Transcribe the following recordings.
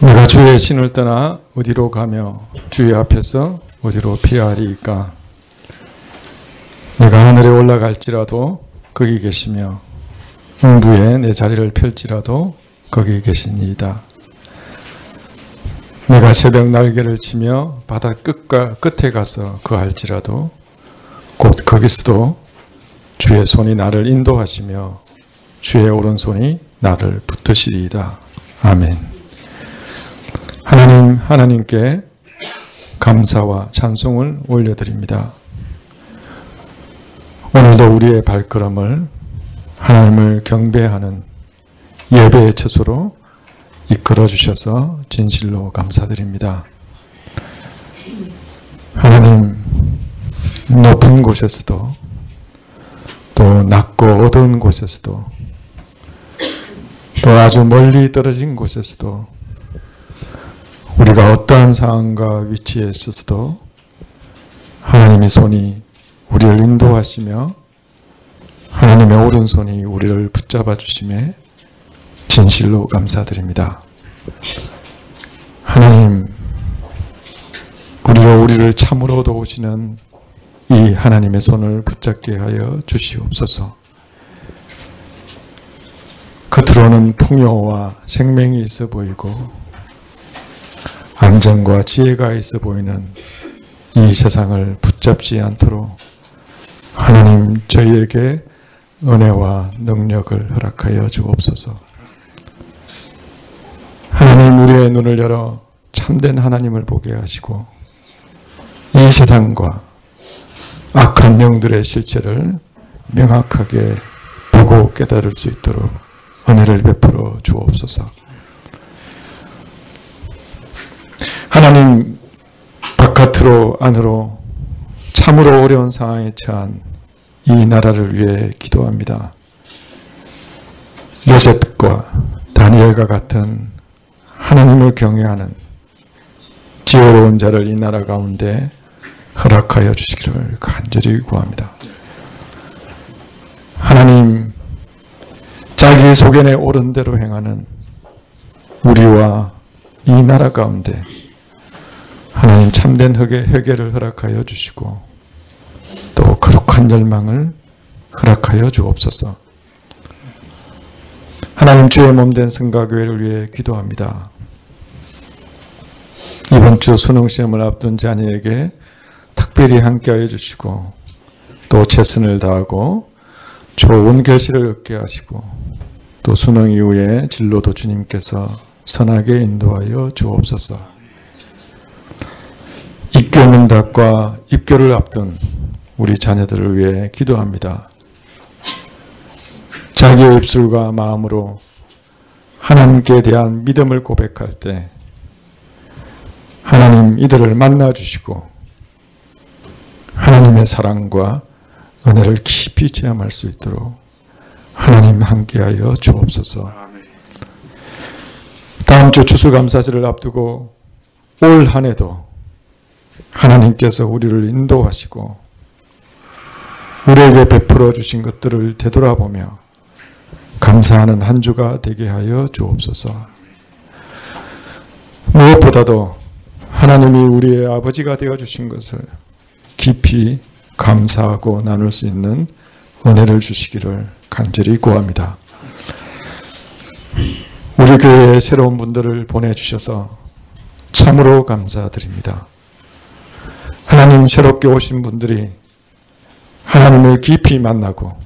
내가 주의 신을 떠나 어디로 가며 주의 앞에서 어디로 피하리이까. 내가 하늘에 올라갈지라도 거기 계시며 음부에 내 자리를 펼지라도 거기 계시니이다. 내가 새벽 날개를 치며 바다 끝에 가서 거할지라도 곧 거기서도 주의 손이 나를 인도하시며 주의 오른손이 나를 붙드시리이다. 아멘. 하나님께 감사와 찬송을 올려드립니다. 오늘도 우리의 발걸음을 하나님을 경배하는 예배의 처소로 이끌어 주셔서 진실로 감사드립니다. 하나님, 높은 곳에서도 또 낮고 어두운 곳에서도 또 아주 멀리 떨어진 곳에서도 우리가 어떠한 상황과 위치에 있어서도 하나님의 손이 우리를 인도하시며 하나님의 오른손이 우리를 붙잡아 주심에 진실로 감사드립니다. 하나님, 우리를 참으로 도우시는 이 하나님의 손을 붙잡게 하여 주시옵소서. 겉으로는 풍요와 생명이 있어 보이고 안정과 지혜가 있어 보이는 이 세상을 붙잡지 않도록 하나님 저희에게 은혜와 능력을 허락하여 주옵소서. 하나님, 우리의 눈을 열어 참된 하나님을 보게 하시고 이 세상과 악한 영들의 실체를 명확하게 보고 깨달을 수 있도록 은혜를 베풀어 주옵소서. 하나님, 바깥으로 안으로 참으로 어려운 상황에 처한 이 나라를 위해 기도합니다. 요셉과 다니엘과 같은 하나님을 경외하는 지혜로운 자를 이 나라 가운데 허락하여 주시기를 간절히 구합니다. 하나님, 자기 소견에 옳은 대로 행하는 우리와 이 나라 가운데 하나님 참된 회개를 허락하여 주시고 또 거룩한 열망을 허락하여 주옵소서. 하나님, 주의 몸된 성가교회를 위해 기도합니다. 이번 주 수능시험을 앞둔 자녀에게 특별히 함께하여 주시고 또 최선을 다하고 좋은 결실을 얻게 하시고 또 수능 이후에 진로도 주님께서 선하게 인도하여 주옵소서. 입교 문답과 입교를 앞둔 우리 자녀들을 위해 기도합니다. 자기의 입술과 마음으로 하나님께 대한 믿음을 고백할 때 하나님 이들을 만나주시고 하나님의 사랑과 은혜를 깊이 체험할 수 있도록 하나님 함께하여 주옵소서. 다음 주 추수감사절을 앞두고 올 한 해도 하나님께서 우리를 인도하시고 우리에게 베풀어 주신 것들을 되돌아보며 감사하는 한 주가 되게 하여 주옵소서. 무엇보다도 하나님이 우리의 아버지가 되어 주신 것을 깊이 감사하고 나눌 수 있는 은혜를 주시기를 간절히 구합니다. 우리 교회에 새로운 분들을 보내주셔서 참으로 감사드립니다. 하나님, 새롭게 오신 분들이 하나님을 깊이 만나고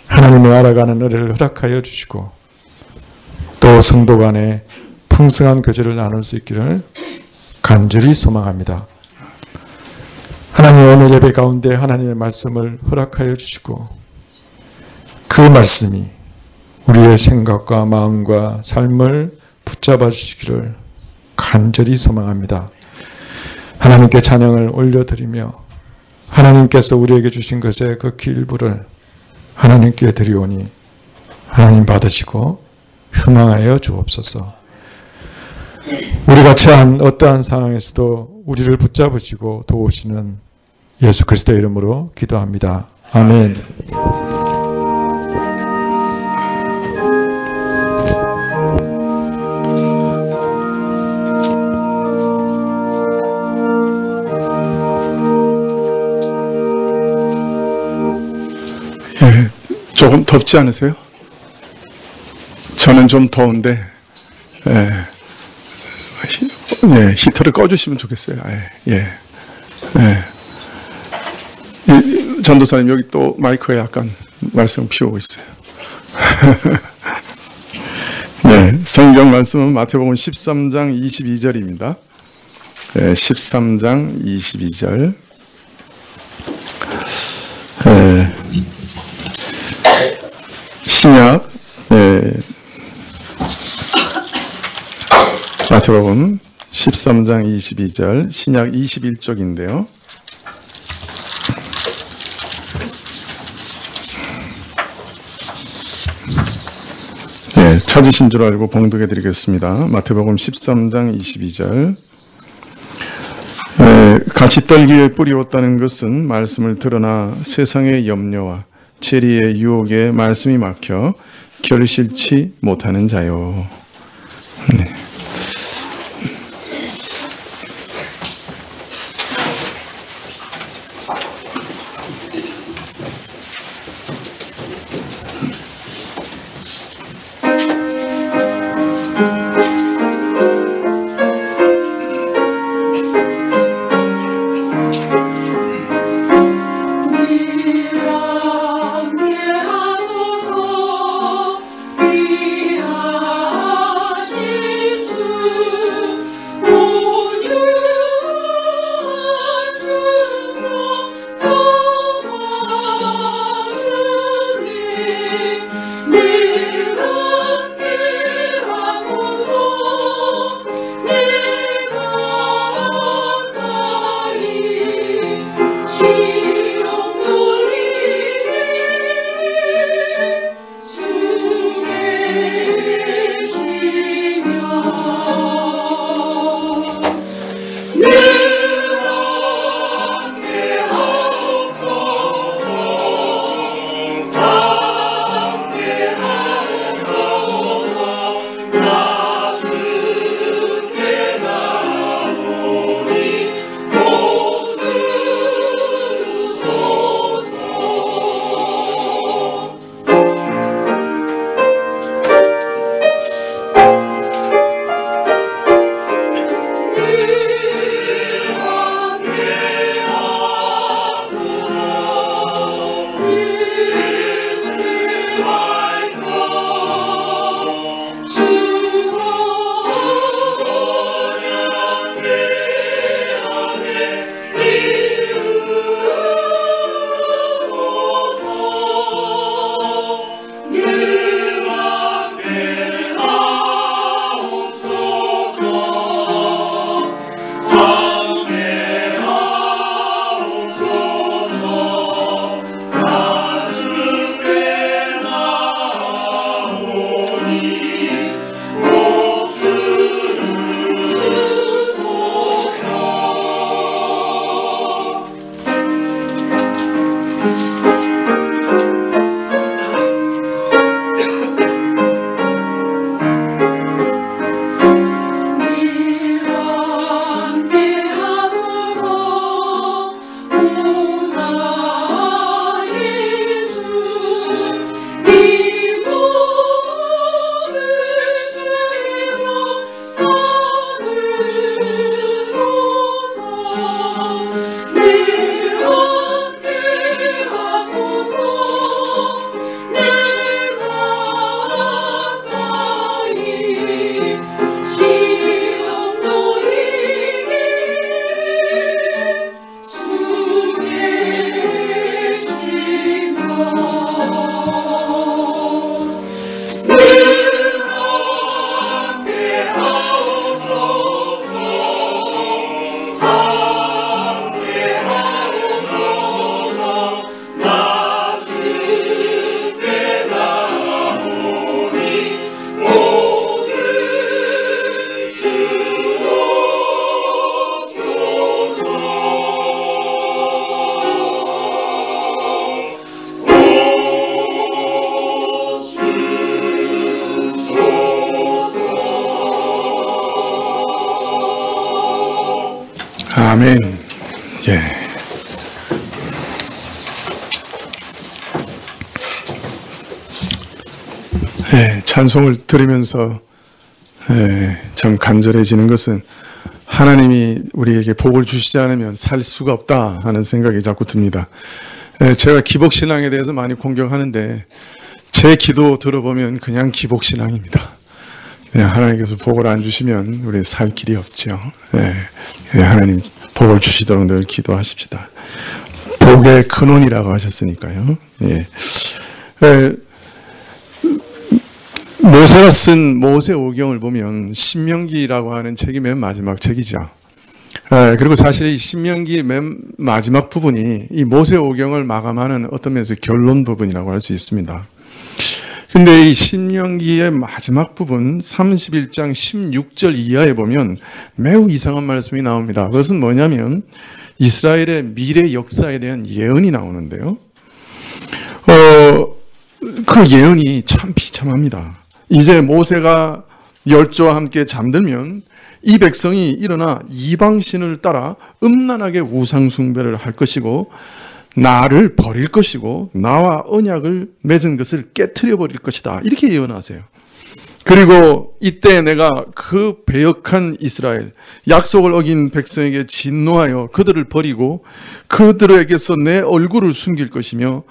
하나님을 알아가는 은혜를 허락하여 주시고 또 성도 간에 풍성한 교제를 나눌 수 있기를 간절히 소망합니다. 하나님, 오늘 예배 가운데 하나님의 말씀을 허락하여 주시고 그 말씀이 우리의 생각과 마음과 삶을 붙잡아 주시기를 간절히 소망합니다. 하나님께 찬양을 올려드리며 하나님께서 우리에게 주신 것의 극히 일부를 하나님께 드리오니 하나님 받으시고 흠망하여 주옵소서. 우리가 처한 어떠한 상황에서도 우리를 붙잡으시고 도우시는 예수 그리스도의 이름으로 기도합니다. 아멘. 조금 덥지 않으세요? 저는 좀 더운데, 히터를 꺼주시면 좋겠어요. 전도사님, 여기 또 마이크에 약간 말씀 피우고 있어요. 네, 성경 말씀은 마태복음 13장 22절입니다. 13장 22절. 신약, 마태복음 13장 22절, 신약 21쪽인데요. 찾으신 줄 알고 봉독해 드리겠습니다. 마태복음 13장 22절. 같이 떨기에 뿌리웠다는 것은 말씀을 드러나 세상의 염려와 체리의 유혹에 말씀이 막혀 결실치 못하는 자요. 네. 아멘. 예. 찬송을 들으면서 참 간절해지는 것은 하나님이 우리에게 복을 주시지 않으면 살 수가 없다 하는 생각이 자꾸 듭니다. 제가 기복신앙에 대해서 많이 공격하는데 제 기도 들어보면 그냥 기복신앙입니다. 하나님께서 복을 안 주시면 우리 살 길이 없죠. 하나님 복을 주시도록 늘 기도하십시다. 복의 근원이라고 하셨으니까요. 모세가 쓴 모세오경을 보면 신명기라고 하는 책이 맨 마지막 책이죠. 그리고 사실 이 신명기의 맨 마지막 부분이 이 모세오경을 마감하는 어떤 면에서 결론 부분이라고 할 수 있습니다. 근데 이 신명기의 마지막 부분 31장 16절 이하에 보면 매우 이상한 말씀이 나옵니다. 그것은 뭐냐면 이스라엘의 미래 역사에 대한 예언이 나오는데요. 그 예언이 참 비참합니다. 이제 모세가 열조와 함께 잠들면 이 백성이 일어나 이방신을 따라 음란하게 우상숭배를 할 것이고 나를 버릴 것이고 나와 언약을 맺은 것을 깨트려 버릴 것이다. 이렇게 예언하세요. 그리고 이때 내가 그 배역한 이스라엘, 약속을 어긴 백성에게 진노하여 그들을 버리고 그들에게서 내 얼굴을 숨길 것이며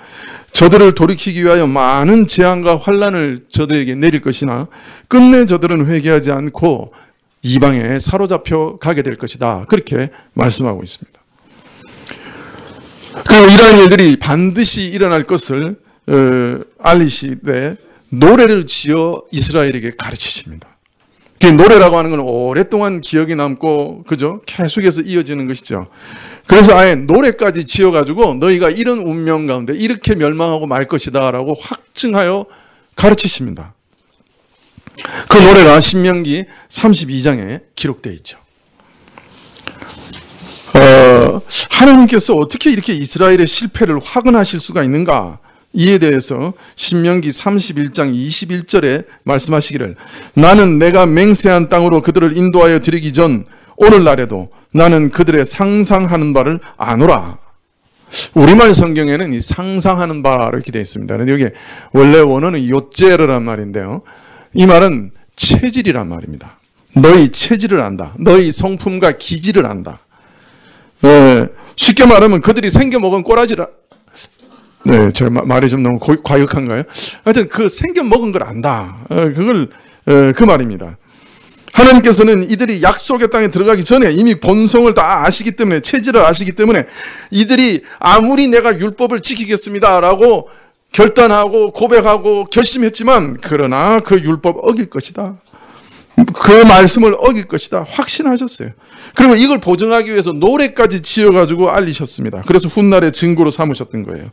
저들을 돌이키기 위하여 많은 재앙과 환난을 저들에게 내릴 것이나 끝내 저들은 회개하지 않고 이방에 사로잡혀 가게 될 것이다. 그렇게 말씀하고 있습니다. 그리고 이러한 일들이 반드시 일어날 것을 알리시되 노래를 지어 이스라엘에게 가르치십니다. 그 노래라고 하는 건 오랫동안 기억이 남고, 그죠? 계속해서 이어지는 것이죠. 그래서 아예 노래까지 지어가지고 너희가 이런 운명 가운데 이렇게 멸망하고 말 것이다 라고 확증하여 가르치십니다. 그 노래가 신명기 32장에 기록되어 있죠. 하나님께서 어떻게 이렇게 이스라엘의 실패를 확언하실 수가 있는가? 이에 대해서 신명기 31장 21절에 말씀하시기를 나는 내가 맹세한 땅으로 그들을 인도하여 드리기 전 오늘날에도 나는 그들의 상상하는 바를 아노라. 우리말 성경에는 이 상상하는 바 이렇게 되어 있습니다. 그런데 여기 원래 원어는 요제르란 말인데요. 이 말은 체질이란 말입니다. 너희 체질을 안다. 너희 성품과 기질을 안다. 쉽게 말하면 그들이 생겨먹은 꼬라지라. 네, 제 말이 좀 너무 과격한가요? 하여튼 그 생겨먹은 걸 안다. 그 말입니다. 하나님께서는 이들이 약속의 땅에 들어가기 전에 이미 본성을 다 아시기 때문에, 체질을 아시기 때문에 이들이 아무리 내가 율법을 지키겠습니다라고 결단하고 고백하고 결심했지만 그러나 그 율법 어길 것이다. 그 말씀을 어길 것이다. 확신하셨어요. 그리고 이걸 보증하기 위해서 노래까지 지어가지고 알리셨습니다. 그래서 훗날의 증거로 삼으셨던 거예요.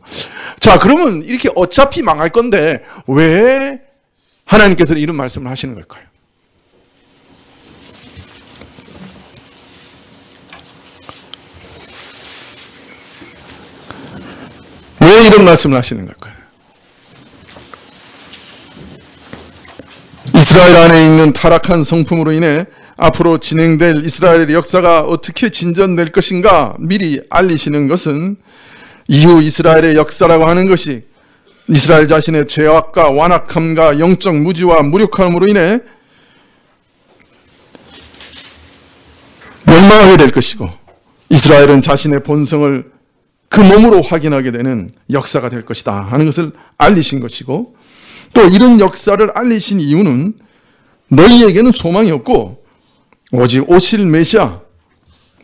자, 그러면 이렇게 어차피 망할 건데 왜 하나님께서 이런 말씀을 하시는 걸까요? 왜 이런 말씀을 하시는 걸까요? 이스라엘 안에 있는 타락한 성품으로 인해 앞으로 진행될 이스라엘의 역사가 어떻게 진전될 것인가 미리 알리시는 것은 이후 이스라엘의 역사라고 하는 것이 이스라엘 자신의 죄악과 완악함과 영적 무지와 무력함으로 인해 멸망하게 될 것이고 이스라엘은 자신의 본성을 그 몸으로 확인하게 되는 역사가 될 것이다 하는 것을 알리신 것이고 또 이런 역사를 알리신 이유는 너희에게는 소망이 없고 오직 오실 메시아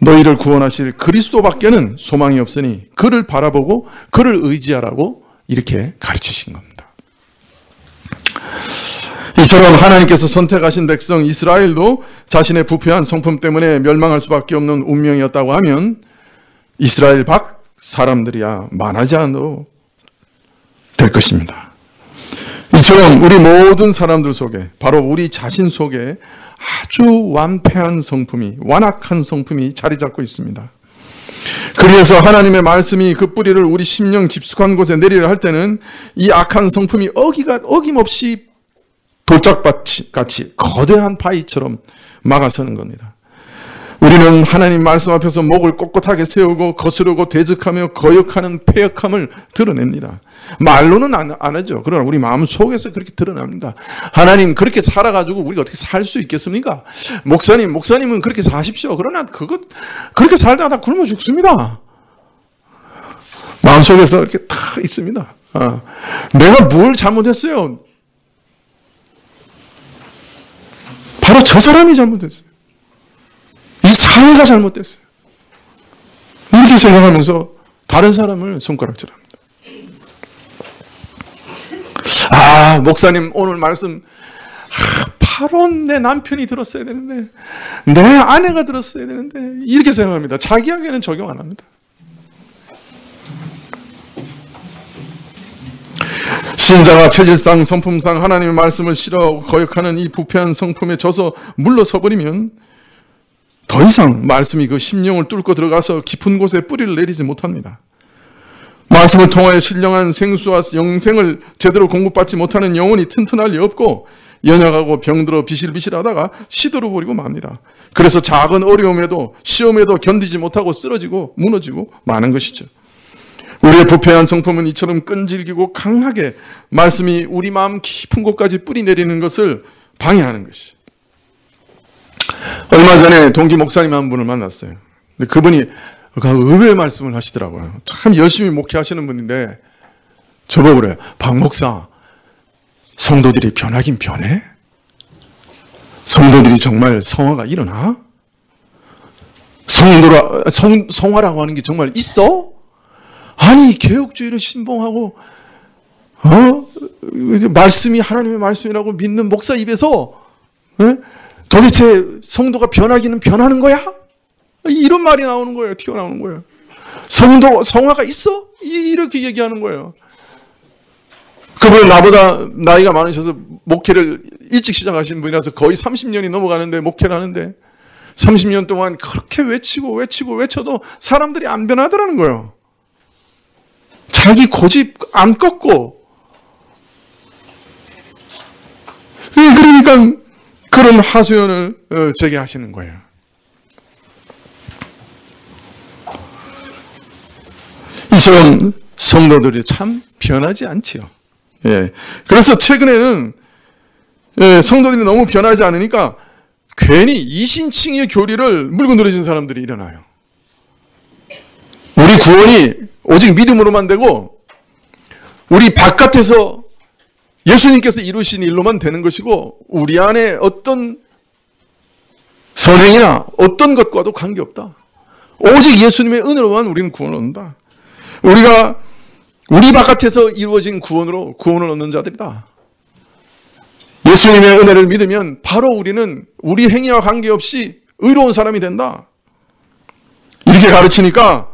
너희를 구원하실 그리스도밖에는 소망이 없으니 그를 바라보고 그를 의지하라고 이렇게 가르치신 겁니다. 이처럼 하나님께서 선택하신 백성 이스라엘도 자신의 부패한 성품 때문에 멸망할 수밖에 없는 운명이었다고 하면 이스라엘 밖 사람들이야 만하지 않아도 될 것입니다. 이처럼 우리 모든 사람들 속에 바로 우리 자신 속에 아주 완패한 성품이 완악한 성품이 자리 잡고 있습니다. 그래서 하나님의 말씀이 그 뿌리를 우리 심령 깊숙한 곳에 내리려 할 때는 이 악한 성품이 어김없이 돌짝밭같이 거대한 바위처럼 막아서는 겁니다. 우리는 하나님 말씀 앞에서 목을 꼿꼿하게 세우고 거스르고 대적하며 거역하는 패역함을 드러냅니다. 말로는 안 하죠. 그러나 우리 마음 속에서 그렇게 드러납니다. 하나님 그렇게 살아가지고 우리가 어떻게 살 수 있겠습니까? 목사님은 그렇게 사십시오. 그러나 그렇게 살다가 다 굶어 죽습니다. 마음 속에서 이렇게 다 있습니다. 내가 뭘 잘못했어요? 바로 저 사람이 잘못했어요. 이 사회가 잘못됐어요. 이렇게 생각하면서 다른 사람을 손가락질합니다. 목사님 오늘 말씀 바로 내 남편이 들었어야 되는데 내 아내가 들었어야 되는데 이렇게 생각합니다. 자기에게는 적용 안 합니다. 신자가 체질상 성품상 하나님의 말씀을 싫어하고 거역하는 이 부패한 성품에 져서 물러서버리면 더 이상 말씀이 그 심령을 뚫고 들어가서 깊은 곳에 뿌리를 내리지 못합니다. 말씀을 통하여 신령한 생수와 영생을 제대로 공급받지 못하는 영혼이 튼튼할 리 없고 연약하고 병들어 비실비실하다가 시들어버리고 맙니다. 그래서 작은 어려움에도 시험에도 견디지 못하고 쓰러지고 무너지고 마는 것이죠. 우리의 부패한 성품은 이처럼 끈질기고 강하게 말씀이 우리 마음 깊은 곳까지 뿌리 내리는 것을 방해하는 것이죠. 얼마 전에 동기 목사님 한 분을 만났어요. 근데 그분이 의외의 말씀을 하시더라고요. 참 열심히 목회하시는 분인데 저보고 그래요. 박 목사, 성도들이 변하긴 변해? 성도들이 정말 성화가 일어나? 성화라고 하는 게 정말 있어? 아니 개혁주의를 신봉하고 말씀이 하나님의 말씀이라고 믿는 목사 입에서 도대체 성도가 변하기는 변하는 거야? 이런 말이 나오는 거예요. 튀어나오는 거예요. 성화가 있어? 이렇게 얘기하는 거예요. 그분은 나보다 나이가 많으셔서 목회를 일찍 시작하신 분이라서 거의 30년이 넘어가는데 목회를 하는데 30년 동안 그렇게 외쳐도 사람들이 안 변하더라는 거예요. 자기 고집 안 꺾고. 그러니까 그런 하소연을 제게 하시는 거예요. 이처럼 성도들이 참 변하지 않지요. 예. 그래서 최근에는 성도들이 너무 변하지 않으니까 괜히 이신칭의 교리를 물고 늘어진 사람들이 일어나요. 우리 구원이 오직 믿음으로만 되고 우리 바깥에서 예수님께서 이루신 일로만 되는 것이고 우리 안에 어떤 선행이나 어떤 것과도 관계없다. 오직 예수님의 은혜로만 우리는 구원을 얻는다. 우리가 우리 바깥에서 이루어진 구원으로 구원을 얻는 자들이다. 예수님의 은혜를 믿으면 바로 우리는 우리 행위와 관계없이 의로운 사람이 된다. 이렇게 가르치니까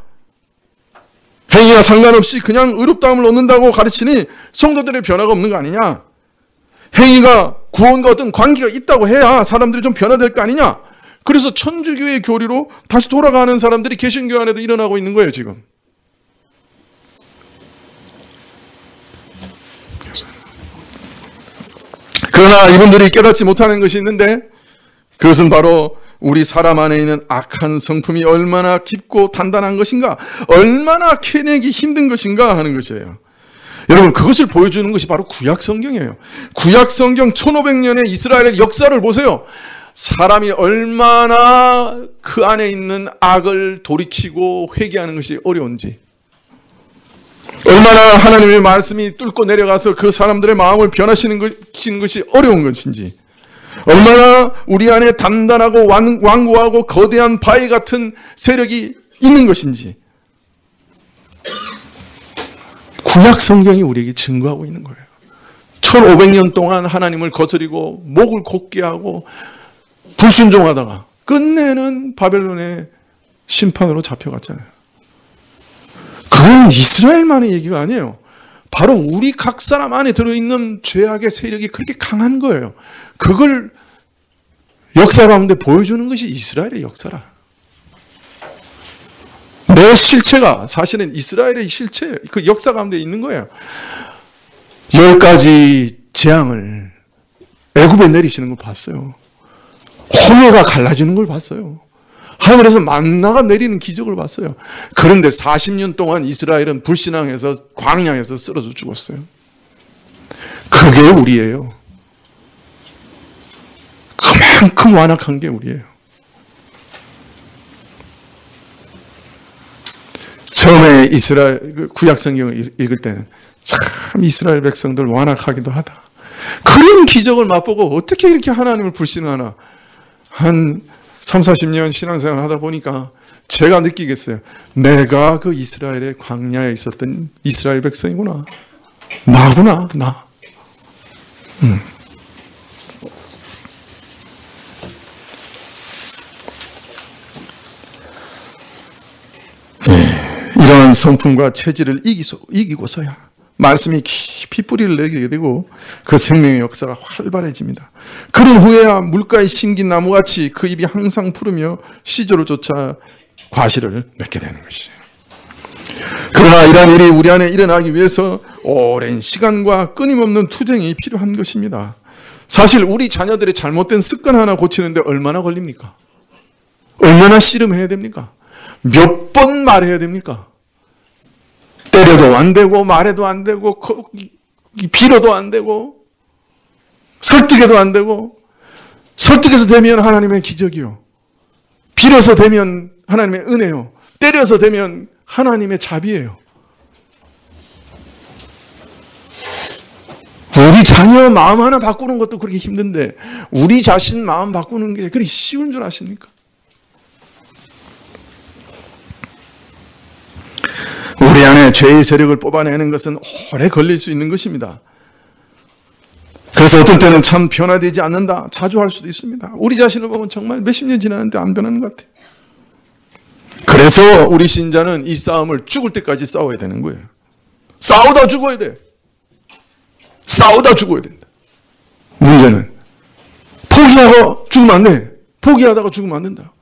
행위와 상관없이 그냥 의롭다함을 얻는다고 가르치니 성도들의 변화가 없는 거 아니냐? 행위가 구원과 어떤 관계가 있다고 해야 사람들이 좀 변화될 거 아니냐? 그래서 천주교의 교리로 다시 돌아가는 사람들이 개신교 안에도 일어나고 있는 거예요, 지금. 그러나 이분들이 깨닫지 못하는 것이 있는데 그것은 바로 우리 사람 안에 있는 악한 성품이 얼마나 깊고 단단한 것인가, 얼마나 캐내기 힘든 것인가 하는 것이에요. 여러분, 그것을 보여주는 것이 바로 구약 성경이에요. 구약 성경 1500년의 이스라엘의 역사를 보세요. 사람이 얼마나 그 안에 있는 악을 돌이키고 회개하는 것이 어려운지, 얼마나 하나님의 말씀이 뚫고 내려가서 그 사람들의 마음을 변화시키는 것이 어려운 것인지, 얼마나 우리 안에 단단하고 완고하고 거대한 바위 같은 세력이 있는 것인지 구약 성경이 우리에게 증거하고 있는 거예요. 1500년 동안 하나님을 거스리고 목을 곧게 하고 불순종하다가 끝내는 바벨론의 심판으로 잡혀갔잖아요. 그건 이스라엘만의 얘기가 아니에요. 바로 우리 각 사람 안에 들어있는 죄악의 세력이 그렇게 강한 거예요. 그걸 역사 가운데 보여주는 것이 이스라엘의 역사라. 내 실체가 사실은 이스라엘의 실체, 그 역사 가운데 있는 거예요. 10가지 재앙을 애굽에 내리시는 걸 봤어요. 홍해가 갈라지는 걸 봤어요. 하늘에서 만나가 내리는 기적을 봤어요. 그런데 40년 동안 이스라엘은 불신앙해서 광야에서 쓰러져 죽었어요. 그게 우리예요. 그만큼 완악한 게 우리예요. 처음에 이스라엘 구약 성경을 읽을 때는 참 이스라엘 백성들 완악하기도 하다. 그런 기적을 맛보고 어떻게 이렇게 하나님을 불신하나. 한 3, 40년 신앙생활 하다 보니까 제가 느끼겠어요. 내가 그 이스라엘의 광야에 있었던 이스라엘 백성이구나. 나구나, 나. 이러한 성품과 체질을 이기고서야 말씀이 깊이 뿌리를 내게 되고 그 생명의 역사가 활발해집니다. 그런 후에야 물가에 심긴 나무같이 그 입이 항상 푸르며 시조를 쫓아 과실을 맺게 되는 것이에요. 그러나 이러한 일이 우리 안에 일어나기 위해서 오랜 시간과 끊임없는 투쟁이 필요한 것입니다. 사실 우리 자녀들의 잘못된 습관 하나 고치는데 얼마나 걸립니까? 얼마나 씨름해야 됩니까? 몇 번 말해야 됩니까? 때려도 안 되고 말해도 안 되고 빌어도 안 되고 설득해도 안 되고 설득해서 되면 하나님의 기적이요. 빌어서 되면 하나님의 은혜요. 때려서 되면 하나님의 자비예요. 우리 자녀 마음 하나 바꾸는 것도 그렇게 힘든데 우리 자신 마음 바꾸는 게 그렇게 쉬운 줄 아십니까? 우리 안에 죄의 세력을 뽑아내는 것은 오래 걸릴 수 있는 것입니다. 그래서 어떤 때는 참 변화되지 않는다 자주 할 수도 있습니다. 우리 자신을 보면 정말 몇십 년 지났는데 안 변하는 것 같아요. 그래서 우리 신자는 이 싸움을 죽을 때까지 싸워야 되는 거예요. 싸우다 죽어야 돼. 싸우다 죽어야 된다. 문제는 포기하고 죽으면 안 돼. 포기하다가 죽으면 안 된다.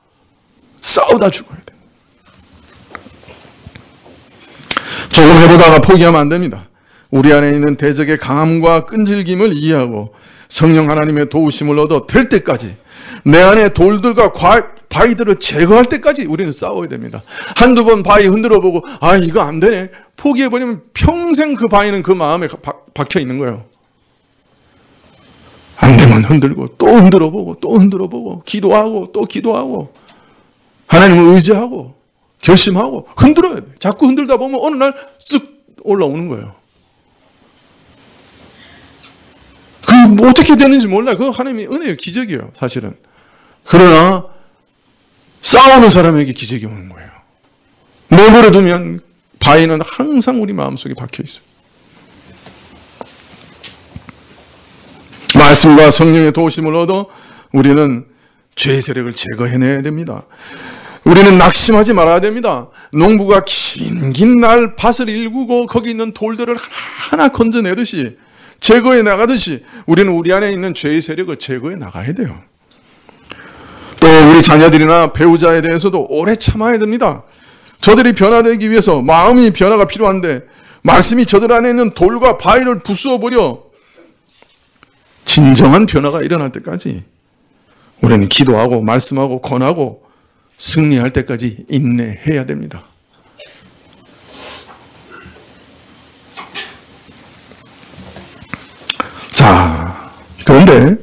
싸우다 죽어야 돼. 조금 해보다가 포기하면 안 됩니다. 우리 안에 있는 대적의 강함과 끈질김을 이해하고 성령 하나님의 도우심을 얻어 될 때까지 내 안에 돌들과 바위들을 제거할 때까지 우리는 싸워야 됩니다. 한두 번 바위 흔들어 보고 아 이거 안 되네 포기해버리면 평생 그 바위는 그 마음에 박혀 있는 거예요. 안 되면 흔들고 또 흔들어 보고 또 흔들어 보고 기도하고 또 기도하고 하나님을 의지하고 결심하고 흔들어야 돼. 자꾸 흔들다 보면 어느 날 쓱 올라오는 거예요. 뭐 어떻게 되는지 몰라요. 그거 하나님의 은혜예요. 기적이에요. 사실은. 그러나 싸우는 사람에게 기적이 오는 거예요. 내버려 두면 바위는 항상 우리 마음속에 박혀 있어요. 말씀과 성령의 도우심을 얻어 우리는 죄의 세력을 제거해내야 됩니다. 우리는 낙심하지 말아야 됩니다. 농부가 긴 날 밭을 일구고 거기 있는 돌들을 하나하나 건져내듯이 제거해 나가듯이 우리는 우리 안에 있는 죄의 세력을 제거해 나가야 돼요. 또 우리 자녀들이나 배우자에 대해서도 오래 참아야 됩니다. 저들이 변화되기 위해서 마음이 변화가 필요한데 말씀이 저들 안에 있는 돌과 바위를 부수어버려 진정한 변화가 일어날 때까지 우리는 기도하고 말씀하고 권하고 승리할 때까지 인내해야 됩니다. 자, 그런데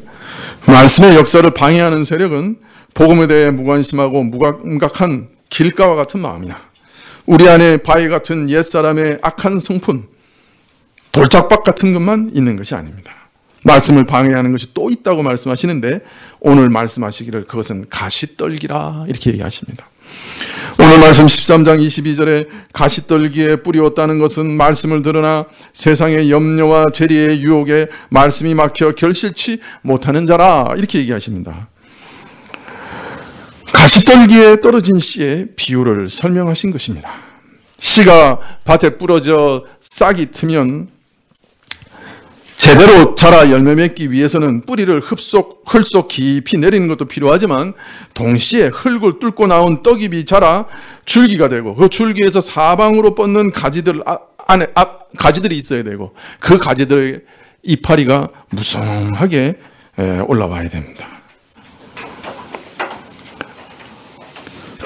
말씀의 역사를 방해하는 세력은 복음에 대해 무관심하고 무감각한 길가와 같은 마음이나 우리 안에 바위 같은 옛사람의 악한 성품, 돌짝박 같은 것만 있는 것이 아닙니다. 말씀을 방해하는 것이 또 있다고 말씀하시는데 오늘 말씀하시기를 그것은 가시떨기라 이렇게 얘기하십니다. 오늘 말씀 13장 22절에 가시떨기에 뿌리웠다는 것은 말씀을 들으나 세상의 염려와 재리의 유혹에 말씀이 막혀 결실치 못하는 자라 이렇게 얘기하십니다. 가시떨기에 떨어진 씨의 비유를 설명하신 것입니다. 씨가 밭에 부러져 싹이 트면 제대로 자라 열매 맺기 위해서는 뿌리를 흙 속 깊이 내리는 것도 필요하지만 동시에 흙을 뚫고 나온 떡잎이 자라 줄기가 되고 그 줄기에서 사방으로 뻗는 가지들이 있어야 되고 그 가지들의 이파리가 무성하게 올라와야 됩니다.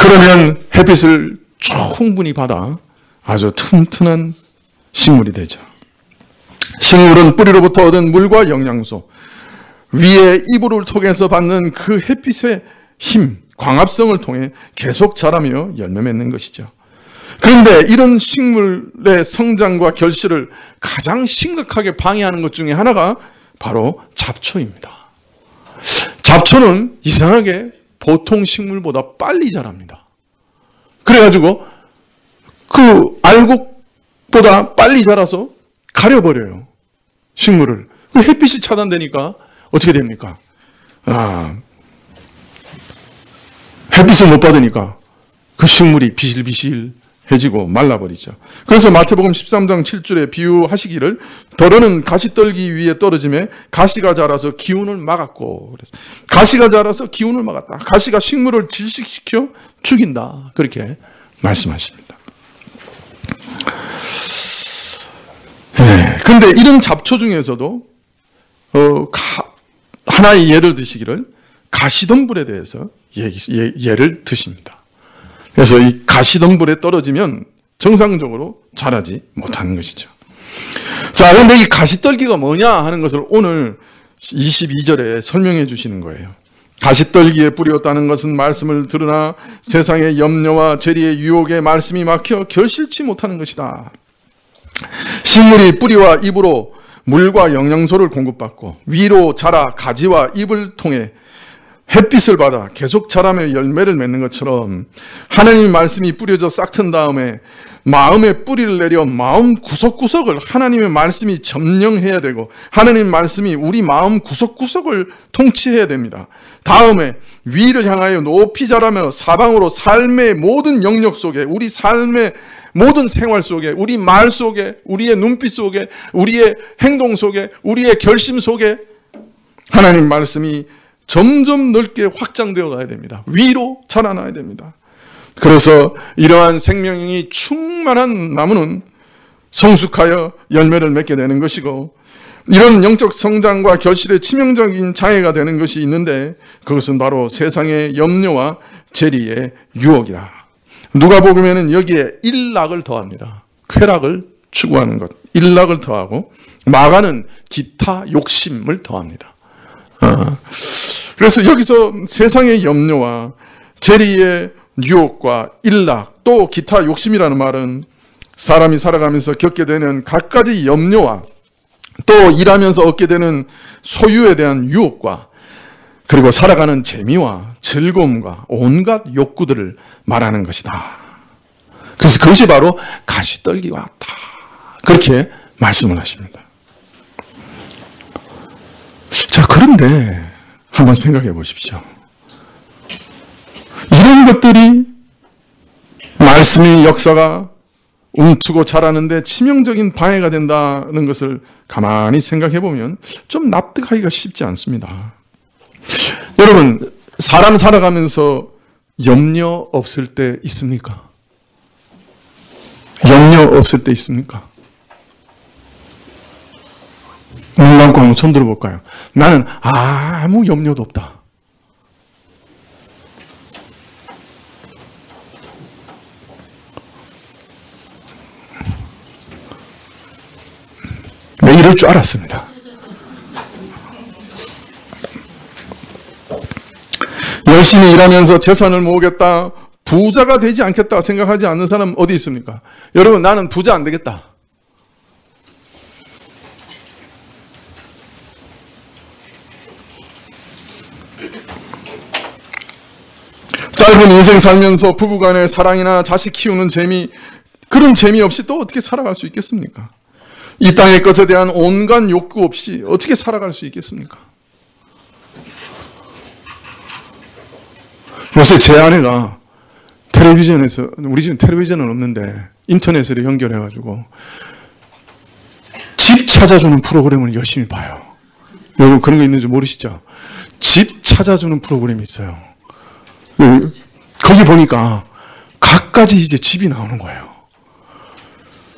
그러면 햇빛을 충분히 받아 아주 튼튼한 식물이 되죠. 식물은 뿌리로부터 얻은 물과 영양소, 위에 이불을 통해서 받는 그 햇빛의 힘, 광합성을 통해 계속 자라며 열매 맺는 것이죠. 그런데 이런 식물의 성장과 결실을 가장 심각하게 방해하는 것 중에 하나가 바로 잡초입니다. 잡초는 이상하게 보통 식물보다 빨리 자랍니다. 그래가지고 그 알곡보다 빨리 자라서 가려버려요. 식물을. 햇빛이 차단되니까 어떻게 됩니까? 햇빛을 못 받으니까 그 식물이 비실비실해지고 말라버리죠. 그래서 마태복음 13장 7절에 비유하시기를 덜어는 가시떨기 위에 떨어짐에 가시가 자라서 기운을 막았고, 가시가 자라서 기운을 막았다. 가시가 식물을 질식시켜 죽인다. 그렇게 말씀하십니다. 그런데 이런 잡초 중에서도 하나의 예를 드시기를 가시덤불에 대해서 예를 드십니다. 그래서 이 가시덤불에 떨어지면 정상적으로 자라지 못하는 것이죠. 자, 그런데 이 가시떨기가 뭐냐 하는 것을 오늘 22절에 설명해 주시는 거예요. 가시떨기에 뿌리였다는 것은 말씀을 들으나 세상의 염려와 재리의 유혹에 말씀이 막혀 결실치 못하는 것이다. 식물이 뿌리와 잎으로 물과 영양소를 공급받고 위로 자라 가지와 잎을 통해 햇빛을 받아 계속 자라며 열매를 맺는 것처럼 하나님의 말씀이 뿌려져 싹튼 다음에 마음에 뿌리를 내려 마음 구석구석을 하나님의 말씀이 점령해야 되고 하나님의 말씀이 우리 마음 구석구석을 통치해야 됩니다. 다음에 위를 향하여 높이 자라며 사방으로 삶의 모든 영역 속에 우리 삶의 모든 생활 속에 우리 말 속에 우리의 눈빛 속에 우리의 행동 속에 우리의 결심 속에 하나님 말씀이 점점 넓게 확장되어 가야 됩니다. 위로 자라나야 됩니다. 그래서 이러한 생명이 충만한 나무는 성숙하여 열매를 맺게 되는 것이고 이런 영적 성장과 결실에 치명적인 장애가 되는 것이 있는데 그것은 바로 세상의 염려와 재리의 유혹이라. 누가복음에는 여기에 일락을 더합니다. 쾌락을 추구하는 것, 일락을 더하고 마가는 기타 욕심을 더합니다. 그래서 여기서 세상의 염려와 재리의 유혹과 일락 또 기타 욕심이라는 말은 사람이 살아가면서 겪게 되는 갖가지 염려와 또 일하면서 얻게 되는 소유에 대한 유혹과 그리고 살아가는 재미와 즐거움과 온갖 욕구들을 말하는 것이다. 그래서 그것이 바로 가시떨기와 같다. 그렇게 말씀을 하십니다. 자, 그런데 한번 생각해 보십시오. 이런 것들이 말씀의 역사가 움트고 자라는데 치명적인 방해가 된다는 것을 가만히 생각해 보면 좀 납득하기가 쉽지 않습니다. 여러분, 사람 살아가면서 염려 없을 때 있습니까? 염려 없을 때 있습니까? 눈 감고 한번 손 들어볼까요? 나는 아무 염려도 없다. 네, 이럴 줄 알았습니다. 열심히 일하면서 재산을 모으겠다, 부자가 되지 않겠다 생각하지 않는 사람 어디 있습니까? 여러분, 나는 부자 안 되겠다. 짧은 인생 살면서 부부간의 사랑이나 자식 키우는 재미, 그런 재미 없이 또 어떻게 살아갈 수 있겠습니까? 이 땅의 것에 대한 온갖 욕구 없이 어떻게 살아갈 수 있겠습니까? 요새 제 아내가 텔레비전에서, 우리 집은 텔레비전은 없는데 인터넷으로 연결해가지고 집 찾아주는 프로그램을 열심히 봐요. 여러분 그런 거 있는지 모르시죠? 집 찾아주는 프로그램이 있어요. 거기 보니까 갖가지 이제 집이 나오는 거예요.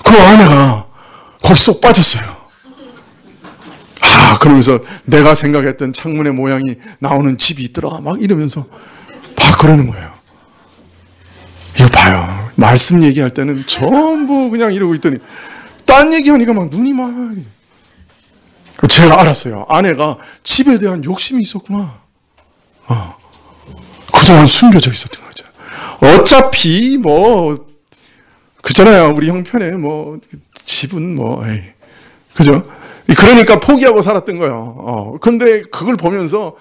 그 아내가 거기 쏙 빠졌어요. 그러면서 내가 생각했던 창문의 모양이 나오는 집이 있더라 막 이러면서 막 그러는 거예요. 아유, 말씀 얘기할 때는 전부 그냥 이러고 있더니 딴 얘기하니까 막 눈이 막. 제가 알았어요. 아내가 집에 대한 욕심이 있었구나. 그동안 숨겨져 있었던 거죠. 어차피 그잖아요. 우리 형편에 집은 에이. 그죠? 그러니까 포기하고 살았던 거예요. 근데 그걸 보면서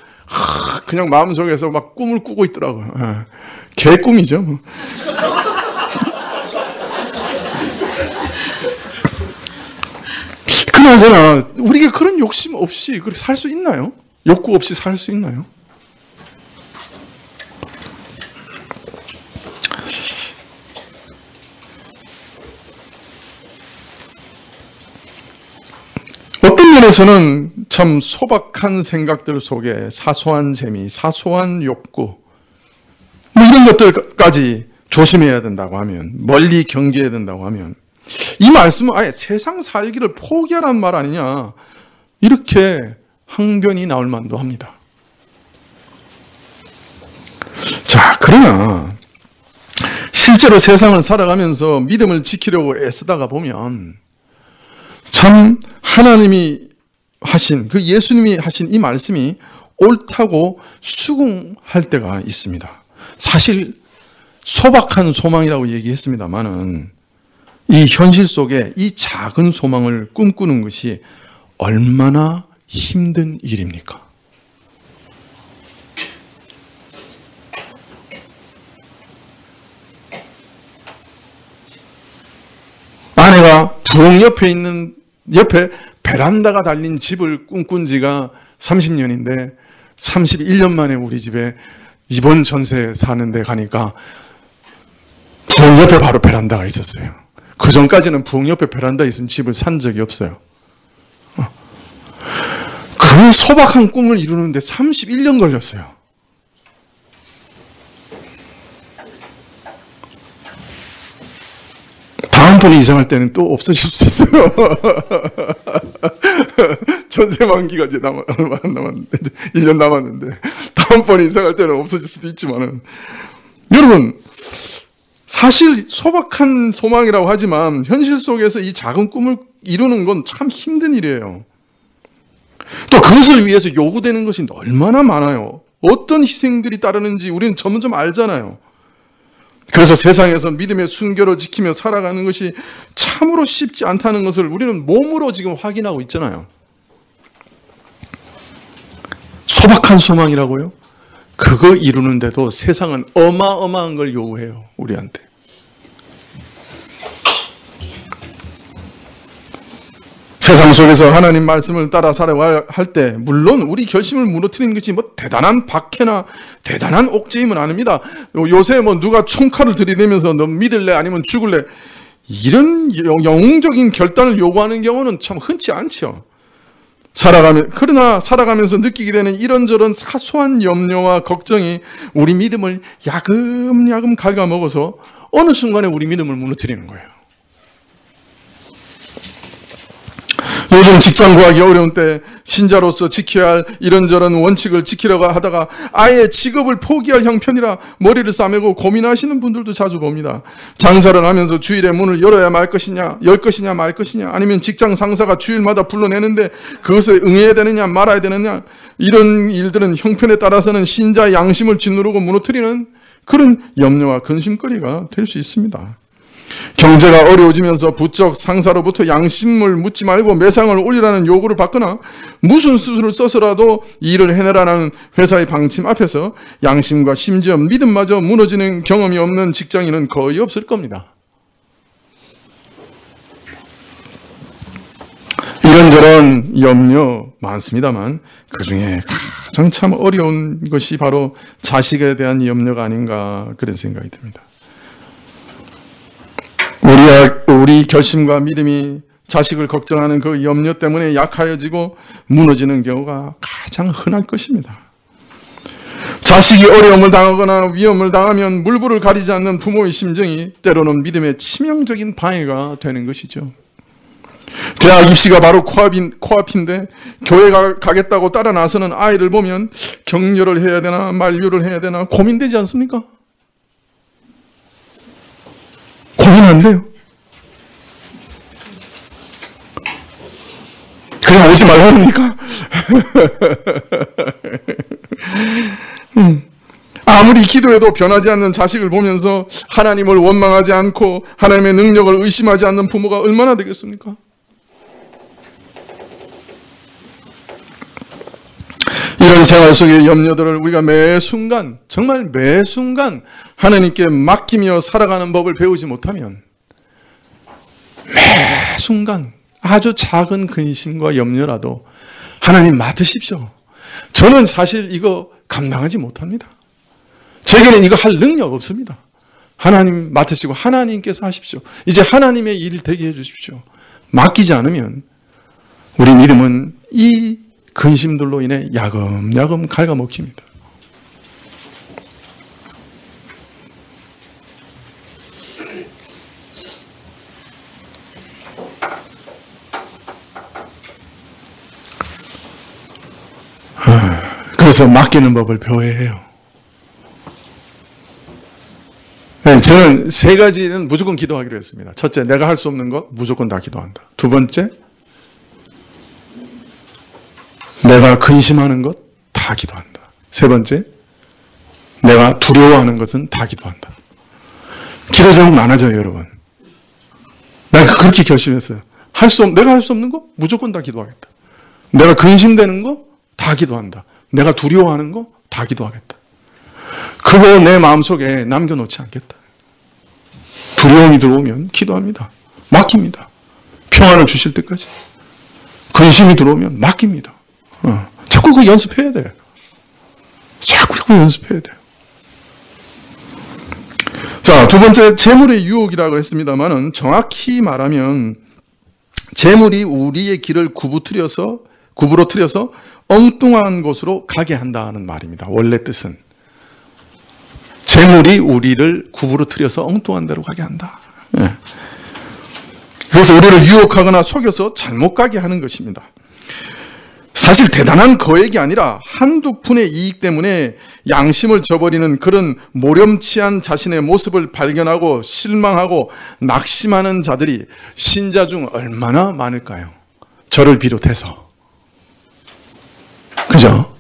그냥 마음속에서 막 꿈을 꾸고 있더라고요. 개 꿈이죠. 그나저나 우리가 그런 욕심 없이 그렇게 살 수 있나요? 욕구 없이 살 수 있나요? 어떤 면에서는 참 소박한 생각들 속에 사소한 재미, 사소한 욕구, 이런 것들까지 조심해야 된다고 하면, 멀리 경계해야 된다고 하면, 이 말씀은 아예 세상 살기를 포기하라는 말 아니냐, 이렇게 항변이 나올 만도 합니다. 자, 그러나 실제로 세상을 살아가면서 믿음을 지키려고 애쓰다가 보면 참 하나님이 하신, 그 예수님이 하신 이 말씀이 옳다고 수긍할 때가 있습니다. 사실 소박한 소망이라고 얘기했습니다만은 이 현실 속에 이 작은 소망을 꿈꾸는 것이 얼마나 힘든 일입니까? 아내가 부엌 옆에 베란다가 달린 집을 꿈꾼 지가 30년인데 31년 만에 우리 집에 이번 전세 사는데 가니까 부엌 옆에 바로 베란다가 있었어요. 그 전까지는 부엌 옆에 베란다에 있은 집을 산 적이 없어요. 그 소박한 꿈을 이루는데 31년 걸렸어요. 다음번에 이사할 때는 또 없어질 수도 있어요. 전세 만기가 이제 얼마 안 남았는데, 1년 남았는데, 다음번에 이사할 때는 없어질 수도 있지만은, 여러분, 사실 소박한 소망이라고 하지만, 현실 속에서 이 작은 꿈을 이루는 건 참 힘든 일이에요. 또 그것을 위해서 요구되는 것이 얼마나 많아요. 어떤 희생들이 따르는지 우리는 점점 알잖아요. 그래서 세상에서 믿음의 순결을 지키며 살아가는 것이 참으로 쉽지 않다는 것을 우리는 몸으로 지금 확인하고 있잖아요. 소박한 소망이라고요? 그거 이루는데도 세상은 어마어마한 걸 요구해요, 우리한테. 세상 속에서 하나님 말씀을 따라 살아갈 때 물론 우리 결심을 무너뜨리는 것이 대단한 박해나 대단한 옥죄임은 아닙니다. 요새 누가 총칼을 들이대면서 너 믿을래 아니면 죽을래 이런 영웅적인 결단을 요구하는 경우는 참 흔치 않죠. 그러나 살아가면서 느끼게 되는 이런저런 사소한 염려와 걱정이 우리 믿음을 야금야금 갉아먹어서 어느 순간에 우리 믿음을 무너뜨리는 거예요. 요즘 직장 구하기 어려운 때 신자로서 지켜야 할 이런저런 원칙을 지키려고 하다가 아예 직업을 포기할 형편이라 머리를 싸매고 고민하시는 분들도 자주 봅니다. 장사를 하면서 주일에 문을 열어야 말 것이냐, 열 것이냐 말 것이냐, 아니면 직장 상사가 주일마다 불러내는데 그것에 응해야 되느냐 말아야 되느냐, 이런 일들은 형편에 따라서는 신자의 양심을 짓누르고 무너뜨리는 그런 염려와 근심거리가 될 수 있습니다. 경제가 어려워지면서 부쩍 상사로부터 양심을 묻지 말고 매상을 올리라는 요구를 받거나 무슨 수술을 써서라도 일을 해내라는 회사의 방침 앞에서 양심과 심지어 믿음마저 무너지는 경험이 없는 직장인은 거의 없을 겁니다. 이런저런 염려 많습니다만 그 중에 가장 참 어려운 것이 바로 자식에 대한 염려가 아닌가 그런 생각이 듭니다. 우리 결심과 믿음이 자식을 걱정하는 그 염려 때문에 약하여지고 무너지는 경우가 가장 흔할 것입니다. 자식이 어려움을 당하거나 위험을 당하면 물불을 가리지 않는 부모의 심정이 때로는 믿음의 치명적인 방해가 되는 것이죠. 대학 입시가 바로 코앞인데 교회 가겠다고 따라 나서는 아이를 보면 격려를 해야 되나 만류를 해야 되나 고민되지 않습니까? 오면 안 돼요. 그냥 오지 말라니까. 아무리 기도해도 변하지 않는 자식을 보면서 하나님을 원망하지 않고 하나님의 능력을 의심하지 않는 부모가 얼마나 되겠습니까? 이런 생활 속의 염려들을 우리가 매 순간, 정말 매 순간 하나님께 맡기며 살아가는 법을 배우지 못하면 매 순간 아주 작은 근심과 염려라도 하나님 맡으십시오. 저는 사실 이거 감당하지 못합니다. 제게는 이거 할 능력 없습니다. 하나님 맡으시고 하나님께서 하십시오. 이제 하나님의 일을 되게 해주십시오. 맡기지 않으면 우리 믿음은 이 근심들로 인해 야금야금 갉아먹힙니다. 그래서 맡기는 법을 배워야 해요. 네, 저는 세 가지는 무조건 기도하기로 했습니다. 첫째, 내가 할 수 없는 것 무조건 다 기도한다. 두 번째, 내가 근심하는 것 다 기도한다. 세 번째, 내가 두려워하는 것은 다 기도한다. 기도 제목 많아져요, 여러분. 내가 그렇게 결심했어요. 내가 할 수 없는 거 무조건 다 기도하겠다. 내가 근심되는 거 다 기도한다. 내가 두려워하는 거 다 기도하겠다. 그거 내 마음속에 남겨놓지 않겠다. 두려움이 들어오면 기도합니다. 맡깁니다. 평안을 주실 때까지. 근심이 들어오면 맡깁니다. 자꾸 그거 연습해야 돼. 자꾸 연습해야 돼요. 자, 두 번째, 재물의 유혹이라고 했습니다만은 정확히 말하면 재물이 우리의 길을 구부러뜨려서 엉뚱한 곳으로 가게 한다는 말입니다. 원래 뜻은. 재물이 우리를 구부러뜨려서 엉뚱한 데로 가게 한다. 예. 그래서 우리를 유혹하거나 속여서 잘못 가게 하는 것입니다. 사실 대단한 거액이 아니라 한두 푼의 이익 때문에 양심을 저버리는 그런 모렴치한 자신의 모습을 발견하고 실망하고 낙심하는 자들이 신자 중 얼마나 많을까요? 저를 비롯해서. 그죠?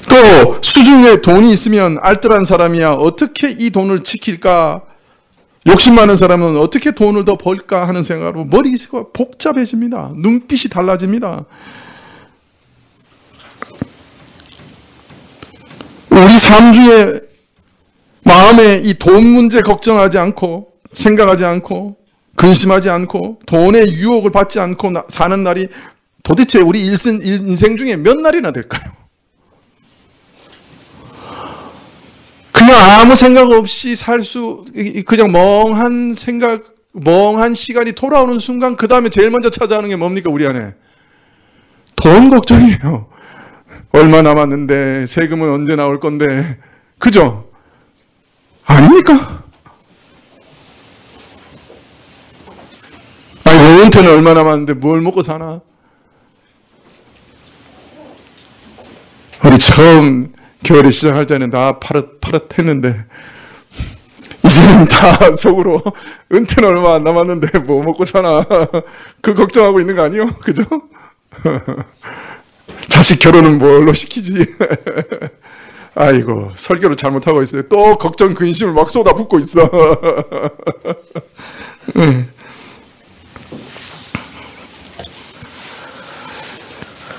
또 수중에 돈이 있으면 알뜰한 사람이야 어떻게 이 돈을 지킬까? 욕심 많은 사람은 어떻게 돈을 더 벌까 하는 생각으로 머리가 복잡해집니다. 눈빛이 달라집니다. 우리 삶 중에 마음에 이 돈 문제 걱정하지 않고 생각하지 않고 근심하지 않고 돈의 유혹을 받지 않고 사는 날이 도대체 우리 인생 중에 몇 날이나 될까요? 그냥 아무 생각 없이 그냥 멍한 시간이 돌아오는 순간 그 다음에 제일 먼저 찾아오는 게 뭡니까 우리 안에? 돈 걱정이에요. 얼마 남았는데 세금은 언제 나올 건데 그죠? 아닙니까? 아니 은퇴는 얼마 남았는데 뭘 먹고 사나? 우리 처음 교회를 시작할 때는 다 파릇파릇했는데 이제는 다 속으로 은퇴는 얼마 안 남았는데 뭐 먹고 사나 그 걱정하고 있는 거 아니요? 그죠? 자식 결혼은 뭘로 시키지? 아이고 설교를 잘못하고 있어요. 또 걱정 근심을 막 쏟아붓고 있어.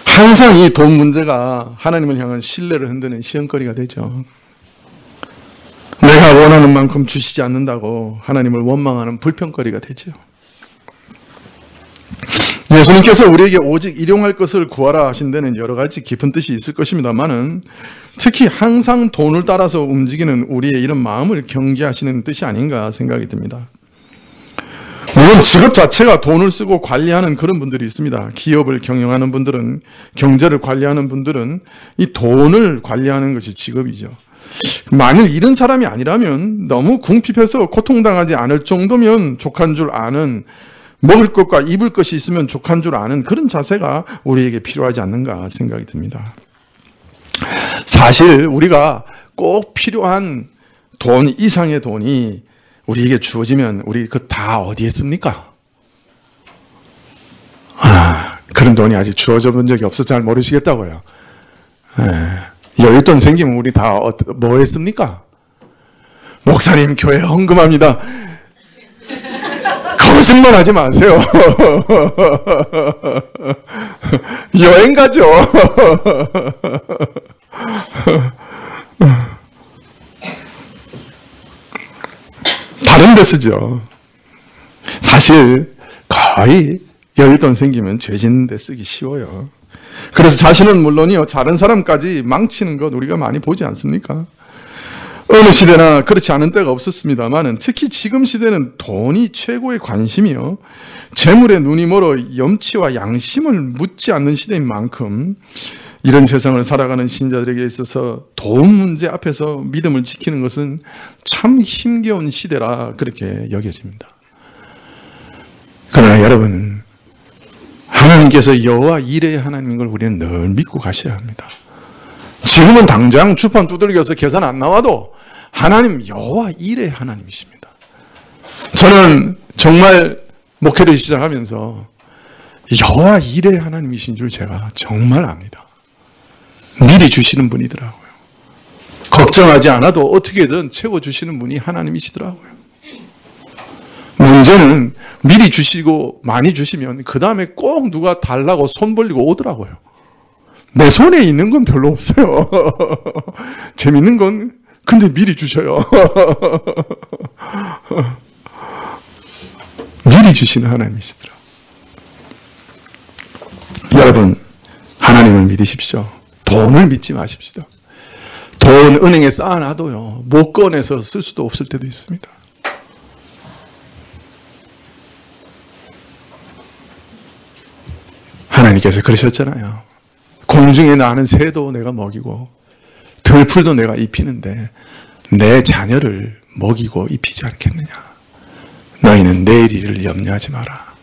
항상 이 돈 문제가 하나님을 향한 신뢰를 흔드는 시험거리가 되죠. 내가 원하는 만큼 주시지 않는다고 하나님을 원망하는 불평거리가 되죠. 예수님께서 우리에게 오직 일용할 것을 구하라 하신 데는 여러 가지 깊은 뜻이 있을 것입니다만은 특히 항상 돈을 따라서 움직이는 우리의 이런 마음을 경계하시는 뜻이 아닌가 생각이 듭니다. 물론 직업 자체가 돈을 쓰고 관리하는 그런 분들이 있습니다. 기업을 경영하는 분들은, 경제를 관리하는 분들은 이 돈을 관리하는 것이 직업이죠. 만일 이런 사람이 아니라면 너무 궁핍해서 고통당하지 않을 정도면 족한 줄 아는, 먹을 것과 입을 것이 있으면 족한 줄 아는 그런 자세가 우리에게 필요하지 않는가 생각이 듭니다. 사실 우리가 꼭 필요한 돈 이상의 돈이 우리에게 주어지면 우리 그 다 어디에 씁니까? 그런 돈이 아직 주어져 본 적이 없어서 잘 모르시겠다고요. 여윳돈 생기면 우리 다 뭐에 씁니까? 목사님 교회 헌금합니다. 거짓말 하지 마세요. 여행 가죠. 다른 데 쓰죠. 사실 거의 여윳돈 생기면 죄 짓는 데 쓰기 쉬워요. 그래서 자신은 물론이요, 다른 사람까지 망치는 것 우리가 많이 보지 않습니까? 어느 시대나 그렇지 않은 때가 없었습니다만은 특히 지금 시대는 돈이 최고의 관심이요, 재물에 눈이 멀어 염치와 양심을 묻지 않는 시대인 만큼 이런 세상을 살아가는 신자들에게 있어서 돈 문제 앞에서 믿음을 지키는 것은 참 힘겨운 시대라 그렇게 여겨집니다. 그러나 여러분, 하나님께서 여호와 이레의 하나님인 걸 우리는 늘 믿고 가셔야 합니다. 지금은 당장 주판 두들겨서 계산 안 나와도 하나님 여호와 이레의 하나님이십니다. 저는 정말 목회를 시작하면서 여호와 이레의 하나님이신 줄 제가 정말 압니다. 미리 주시는 분이더라고요. 걱정하지 않아도 어떻게든 채워주시는 분이 하나님이시더라고요. 문제는 미리 주시고 많이 주시면 그 다음에 꼭 누가 달라고 손 벌리고 오더라고요. 내 손에 있는 건 별로 없어요. 재밌는 건 근데 미리 주셔요. 미리 주시는 하나님이시더라고요. 여러분, 하나님을 믿으십시오. 돈을 믿지 마십시오. 돈 은행에 쌓아놔도요, 못 꺼내서 쓸 수도 없을 때도 있습니다. 하나님께서 그러셨잖아요. 공중에 나는 새도 내가 먹이고 들풀도 내가 입히는데 내 자녀를 먹이고 입히지 않겠느냐. 너희는 내일 일을 염려하지 마라.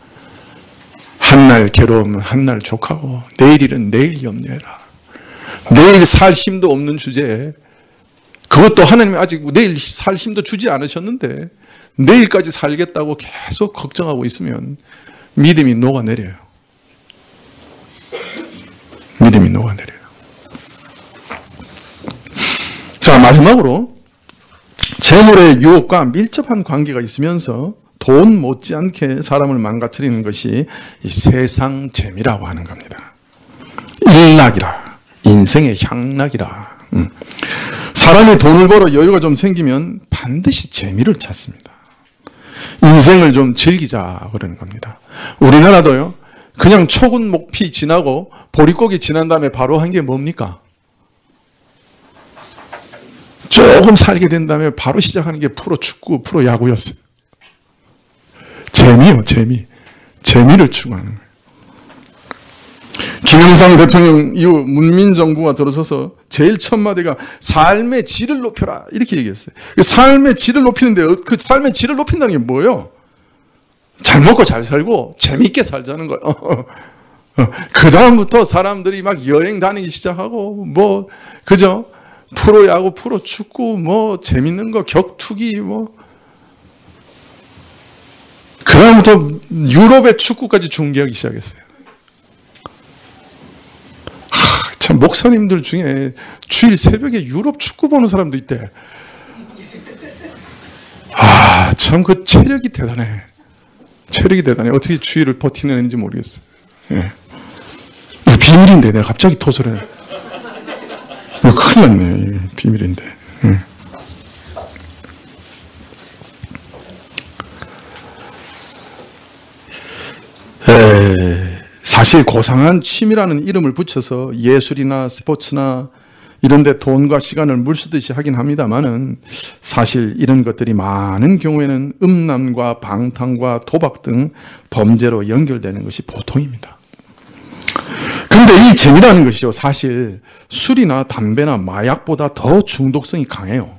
한날 괴로우면 한날 족하고 내일 일은 내일 염려해라. 내일 살 힘도 없는 주제에, 그것도 하나님이 아직 내일 살 힘도 주지 않으셨는데 내일까지 살겠다고 계속 걱정하고 있으면 믿음이 녹아내려요. 믿음이 녹아내려요. 자, 마지막으로 재물의 유혹과 밀접한 관계가 있으면서 돈 못지않게 사람을 망가뜨리는 것이 이 세상 재미라고 하는 겁니다. 일락이라, 인생의 향락이라. 사람이 돈을 벌어 여유가 좀 생기면 반드시 재미를 찾습니다. 인생을 좀 즐기자 그러는 겁니다. 우리나라도요, 그냥 초군 목피 지나고 보릿고기 지난 다음에 바로 한 게 뭡니까? 조금 살게 된 다음에 바로 시작하는 게 프로축구, 프로야구였어요. 재미요, 재미. 재미를 추구하는 거예요. 김영삼 대통령 이후 문민정부가 들어서서 제일 첫 마디가 삶의 질을 높여라 이렇게 얘기했어요. 삶의 질을 높이는데 그 삶의 질을 높인다는 게 뭐예요? 잘 먹고 잘 살고 재미있게 살자는 거예요. 그 다음부터 사람들이 막 여행 다니기 시작하고 뭐 그죠? 프로야구, 프로축구, 뭐 재밌는 거 격투기 뭐 그 다음부터 유럽의 축구까지 중계하기 시작했어요. 참 목사님들 중에 주일 새벽에 유럽 축구 보는 사람도 있대. 참 그 체력이 대단해. 체력이 대단해. 어떻게 주일을 버티는지 모르겠어요. 예. 이거 비밀인데 내가 갑자기 토설해. 이거 큰일 났네. 비밀인데. 예. 사실 고상한 취미라는 이름을 붙여서 예술이나 스포츠나 이런 데 돈과 시간을 물쓰듯이 하긴 합니다만은 사실 이런 것들이 많은 경우에는 음란과 방탕과 도박 등 범죄로 연결되는 것이 보통입니다. 그런데 이 재미라는 것이요, 사실 술이나 담배나 마약보다 더 중독성이 강해요.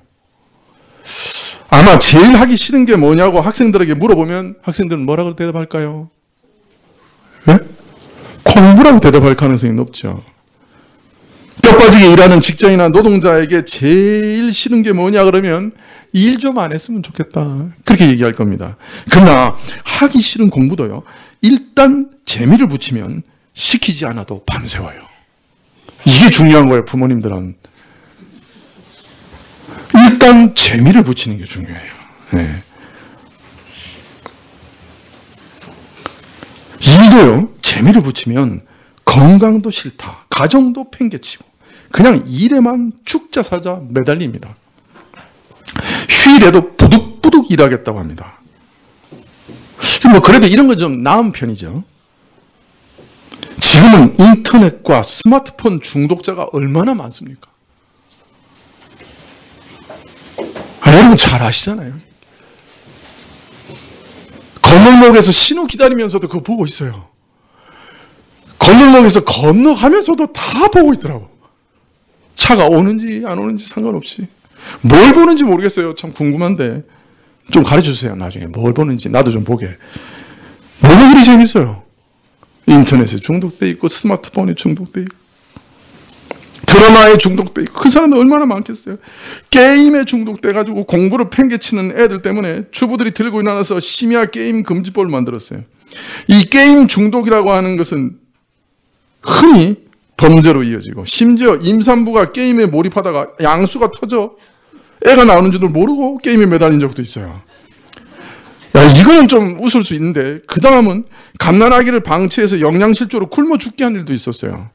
아마 제일 하기 싫은 게 뭐냐고 학생들에게 물어보면 학생들은 뭐라고 대답할까요? 네? 공부라고 대답할 가능성이 높죠. 뼈 빠지게 일하는 직장이나 노동자에게 제일 싫은 게 뭐냐 그러면 일 좀 안 했으면 좋겠다. 그렇게 얘기할 겁니다. 그러나 하기 싫은 공부도요. 일단 재미를 붙이면 시키지 않아도 밤새워요. 이게 중요한 거예요. 부모님들은. 일단 재미를 붙이는 게 중요해요. 네. 일도요. 재미를 붙이면 건강도 싫다. 가정도 팽개치고 그냥 일에만 죽자 살자 매달립니다. 휴일에도 부득부득 일하겠다고 합니다. 뭐 그래도 이런 건 좀 나은 편이죠. 지금은 인터넷과 스마트폰 중독자가 얼마나 많습니까? 여러분 잘 아시잖아요. 건널목에서 신호 기다리면서도 그거 보고 있어요. 건널목에서 건너가면서도 다 보고 있더라고. 차가 오는지 안 오는지 상관없이. 뭘 보는지 모르겠어요. 참 궁금한데 좀 가르쳐주세요. 나중에 뭘 보는지 나도 좀 보게. 뭐가 그리 재밌어요. 인터넷에 중독돼 있고 스마트폰에 중독돼 있고 드라마에 중독돼 있고 그 사람들 얼마나 많겠어요. 게임에 중독돼가지고 공부를 팽개치는 애들 때문에 주부들이 들고 일어나서 심야 게임 금지법을 만들었어요. 이 게임 중독이라고 하는 것은 흔히 범죄로 이어지고 심지어 임산부가 게임에 몰입하다가 양수가 터져 애가 나오는 줄도 모르고 게임에 매달린 적도 있어요. 야, 이거는 좀 웃을 수 있는데 그 다음은 갓난아기를 방치해서 영양실조로 굶어 죽게 한 일도 있었어요.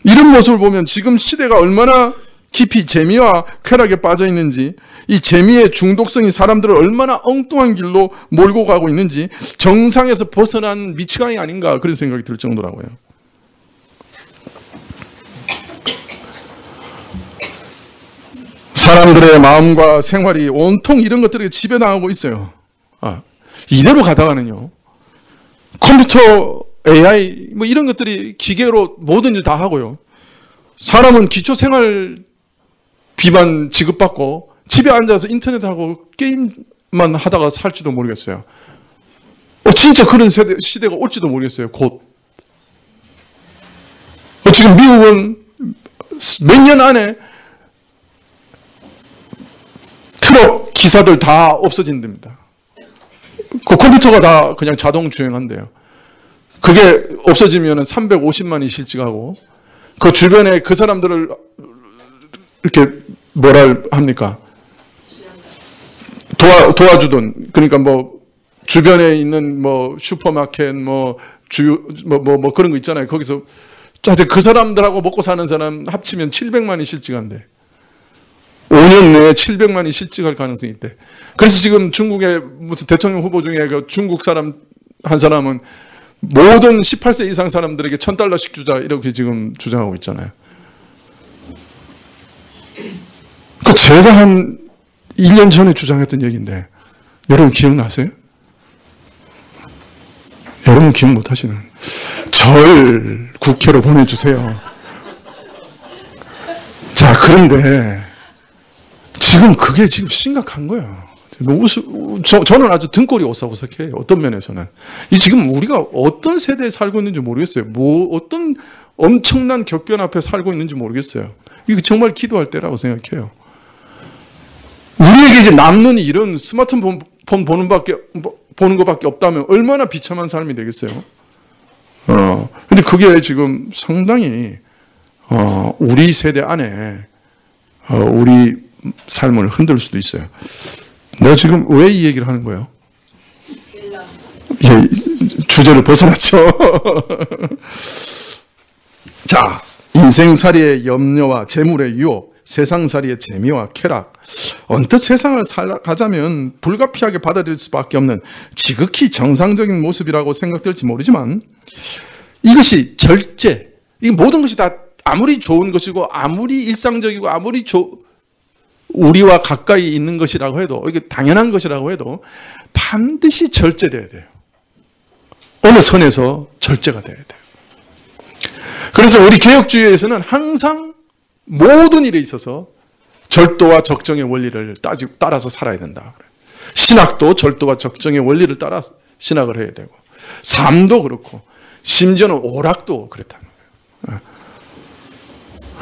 이런 모습을 보면 지금 시대가 얼마나 깊이 재미와 쾌락에 빠져 있는지, 이 재미의 중독성이 사람들을 얼마나 엉뚱한 길로 몰고 가고 있는지 정상에서 벗어난 미치광이 아닌가 그런 생각이 들 정도라고요. 사람들의 마음과 생활이 온통 이런 것들에게 지배당하고 있어요. 이대로 가다가는요, 컴퓨터, AI, 뭐 이런 것들이 기계로 모든 일 다 하고요. 사람은 기초생활비만 지급받고 집에 앉아서 인터넷하고 게임만 하다가 살지도 모르겠어요. 진짜 그런 시대가 올지도 모르겠어요. 곧. 지금 미국은 몇 년 안에 트럭 기사들 다 없어진답니다. 그 컴퓨터가 다 그냥 자동 주행한대요. 그게 없어지면 350만이 실직하고 그 주변에 그 사람들을 이렇게 뭐라 합니까? 도와주던, 그러니까 뭐 주변에 있는 뭐 슈퍼마켓 뭐 그런 거 있잖아요. 거기서 그 사람들하고 먹고 사는 사람 합치면 700만이 실직한대. 5년 내에 700만이 실직할 가능성이 있대. 그래서 지금 중국의 무슨 대통령 후보 중에 그 중국 사람 한 사람은 모든 18세 이상 사람들에게 $1,000씩 주자 이렇게 지금 주장하고 있잖아요. 그 제가 한 1년 전에 주장했던 얘기인데 여러분 기억나세요? 여러분 기억 못하시는 절 국회로 보내주세요. 자, 그런데 지금 그게 지금 심각한 거예요. 저는 아주 등골이 오싹오싹해요. 어떤 면에서는. 지금 우리가 어떤 세대에 살고 있는지 모르겠어요. 어떤 엄청난 격변 앞에 살고 있는지 모르겠어요. 이거 정말 기도할 때라고 생각해요. 우리에게 이제 남는 일은 스마트폰 보는 것밖에 없다면 얼마나 비참한 삶이 되겠어요. 근데 그게 지금 상당히, 우리 세대 안에, 우리 삶을 흔들 수도 있어요. 내가 지금 왜 이 얘기를 하는 거예요? 예, 주제를 벗어났죠. 자, 인생살이의 염려와 재물의 유혹, 세상살이의 재미와 쾌락. 언뜻 세상을 살아가자면 불가피하게 받아들일 수밖에 없는 지극히 정상적인 모습이라고 생각될지 모르지만 이것이 절제, 이 모든 것이 다 아무리 좋은 것이고 아무리 일상적이고 아무리 우리와 가까이 있는 것이라고 해도, 이게 당연한 것이라고 해도 반드시 절제돼야 돼요. 어느 선에서 절제가 돼야 돼요. 그래서 우리 개혁주의에서는 항상 모든 일에 있어서 절도와 적정의 원리를 따라서 살아야 된다. 신학도 절도와 적정의 원리를 따라 신학을 해야 되고, 삶도 그렇고, 심지어는 오락도 그렇다는 거예요.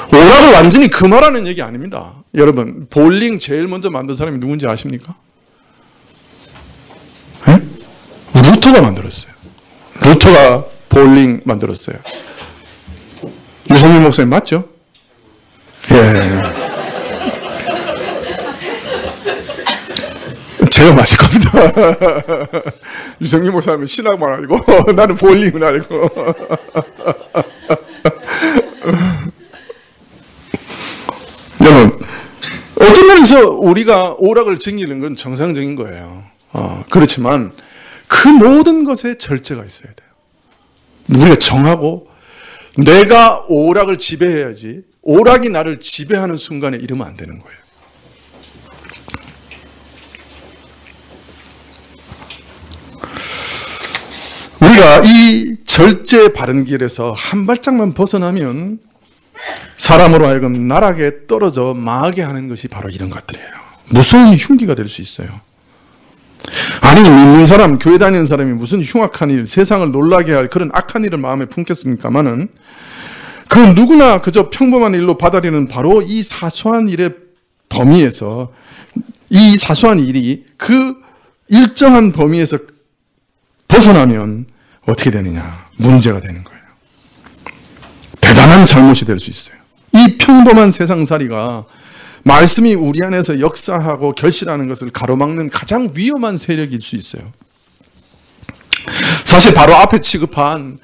오락을 완전히 금하라는 얘기 아닙니다. 여러분, 볼링 제일 먼저 만든 사람이 누군지 아십니까? 네? 루터가 만들었어요. 루터가 볼링 만들었어요. 유성민 목사님 맞죠? 예. 제가 맞을 겁니다. 유성민 목사님은 신학만 알고 나는 볼링을 알고. 여러분, 어떤 면에서 우리가 오락을 즐기는 건 정상적인 거예요. 그렇지만 그 모든 것에 절제가 있어야 돼요. 우리가 정하고 내가 오락을 지배해야지 오락이 나를 지배하는 순간에 이러면 안 되는 거예요. 우리가 이 절제 바른 길에서 한 발짝만 벗어나면 사람으로 하여금 나락에 떨어져 망하게 하는 것이 바로 이런 것들이에요. 무서운 흉기가 될 수 있어요. 아니, 믿는 사람, 교회 다니는 사람이 무슨 흉악한 일, 세상을 놀라게 할 그런 악한 일을 마음에 품겠습니까마는 그 누구나 그저 평범한 일로 받아들이는 바로 이 사소한 일의 범위에서 이 사소한 일이 그 일정한 범위에서 벗어나면 어떻게 되느냐? 문제가 되는 거예요. 대단한 잘못이 될 수 있어요. 이 평범한 세상살이가 말씀이 우리 안에서 역사하고 결실하는 것을 가로막는 가장 위험한 세력일 수 있어요. 사실 바로 앞에 취급한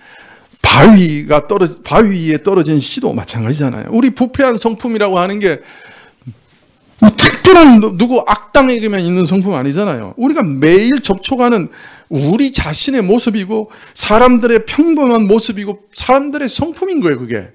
바위에 떨어진 씨도 마찬가지잖아요. 우리 부패한 성품이라고 하는 게 특별한 누구 악당에게만 있는 성품 아니잖아요. 우리가 매일 접촉하는 우리 자신의 모습이고 사람들의 평범한 모습이고 사람들의 성품인 거예요, 그게.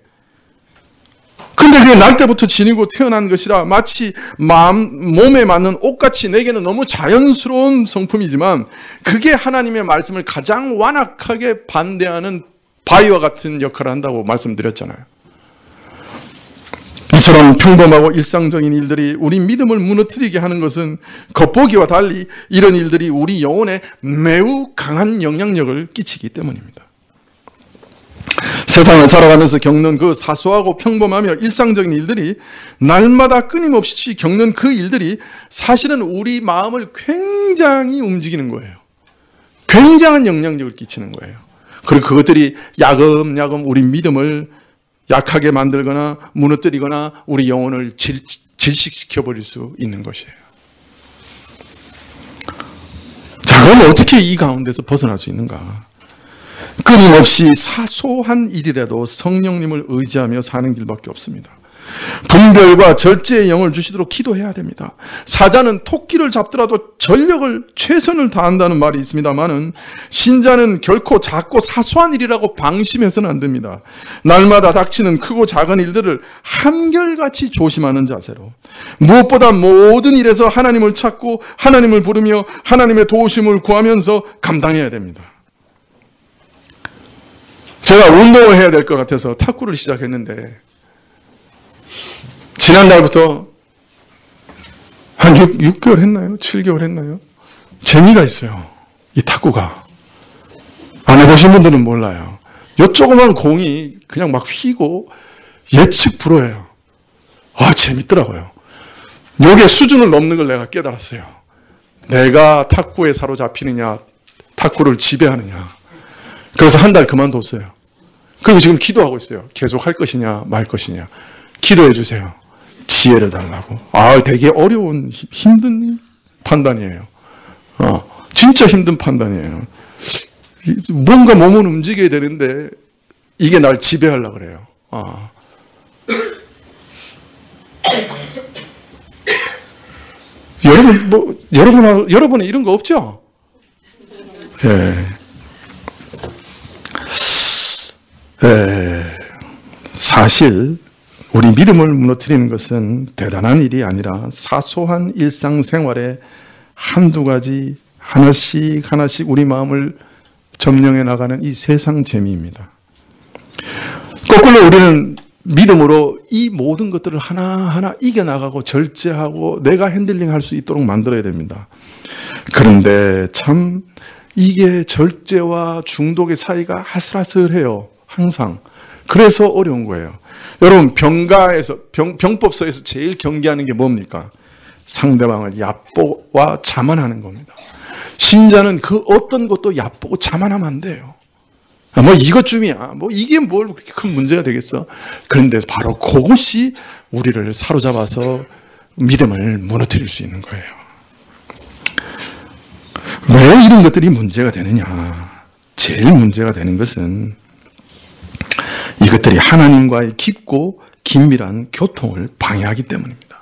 근데 그게 날 때부터 지니고 태어난 것이라 마치 몸에 맞는 옷같이 내게는 너무 자연스러운 성품이지만 그게 하나님의 말씀을 가장 완악하게 반대하는 바위와 같은 역할을 한다고 말씀드렸잖아요. 이처럼 평범하고 일상적인 일들이 우리 믿음을 무너뜨리게 하는 것은 겉보기와 달리 이런 일들이 우리 영혼에 매우 강한 영향력을 끼치기 때문입니다. 세상을 살아가면서 겪는 그 사소하고 평범하며 일상적인 일들이 날마다 끊임없이 겪는 그 일들이 사실은 우리 마음을 굉장히 움직이는 거예요. 굉장한 영향력을 끼치는 거예요. 그리고 그것들이 야금야금 우리 믿음을 약하게 만들거나 무너뜨리거나 우리 영혼을 질식시켜버릴 수 있는 것이에요. 자, 그럼 어떻게 이 가운데서 벗어날 수 있는가? 끊임없이 사소한 일이라도 성령님을 의지하며 사는 길밖에 없습니다. 분별과 절제의 영을 주시도록 기도해야 됩니다. 사자는 토끼를 잡더라도 전력을 최선을 다한다는 말이 있습니다만은 신자는 결코 작고 사소한 일이라고 방심해서는 안 됩니다. 날마다 닥치는 크고 작은 일들을 한결같이 조심하는 자세로 무엇보다 모든 일에서 하나님을 찾고 하나님을 부르며 하나님의 도우심을 구하면서 감당해야 됩니다. 제가 운동을 해야 될 것 같아서 탁구를 시작했는데 지난달부터 한 6개월 했나요? 7개월 했나요? 재미가 있어요. 이 탁구가. 안 해보신 분들은 몰라요. 요 조그만 공이 그냥 막 휘고 예측 불허해요. 아, 재밌더라고요. 요게 수준을 넘는 걸 내가 깨달았어요. 내가 탁구에 사로잡히느냐, 탁구를 지배하느냐. 그래서 한 달 그만뒀어요. 그리고 지금 기도하고 있어요. 계속 할 것이냐, 말 것이냐. 기도해 주세요. 지혜를 달라고. 되게 어려운, 힘든 판단이에요. 진짜 힘든 판단이에요. 뭔가 몸은 움직여야 되는데, 이게 날 지배하려고 그래요. 여러분은 이런 거 없죠? 예. 사실, 우리 믿음을 무너뜨리는 것은 대단한 일이 아니라 사소한 일상생활에 한두 가지 하나씩 우리 마음을 점령해 나가는 이 세상 재미입니다. 거꾸로 우리는 믿음으로 이 모든 것들을 하나하나 이겨나가고 절제하고 내가 핸들링할 수 있도록 만들어야 됩니다. 그런데 참 이게 절제와 중독의 사이가 아슬아슬해요. 항상. 그래서 어려운 거예요. 여러분, 병법서에서 제일 경계하는 게 뭡니까? 상대방을 얕보와 자만하는 겁니다. 신자는 그 어떤 것도 얕보고 자만하면 안 돼요. 뭐 이것쯤이야. 뭐 이게 뭘 그렇게 큰 문제가 되겠어? 그런데 바로 그것이 우리를 사로잡아서 믿음을 무너뜨릴 수 있는 거예요. 왜 이런 것들이 문제가 되느냐? 제일 문제가 되는 것은 이것들이 하나님과의 깊고 긴밀한 교통을 방해하기 때문입니다.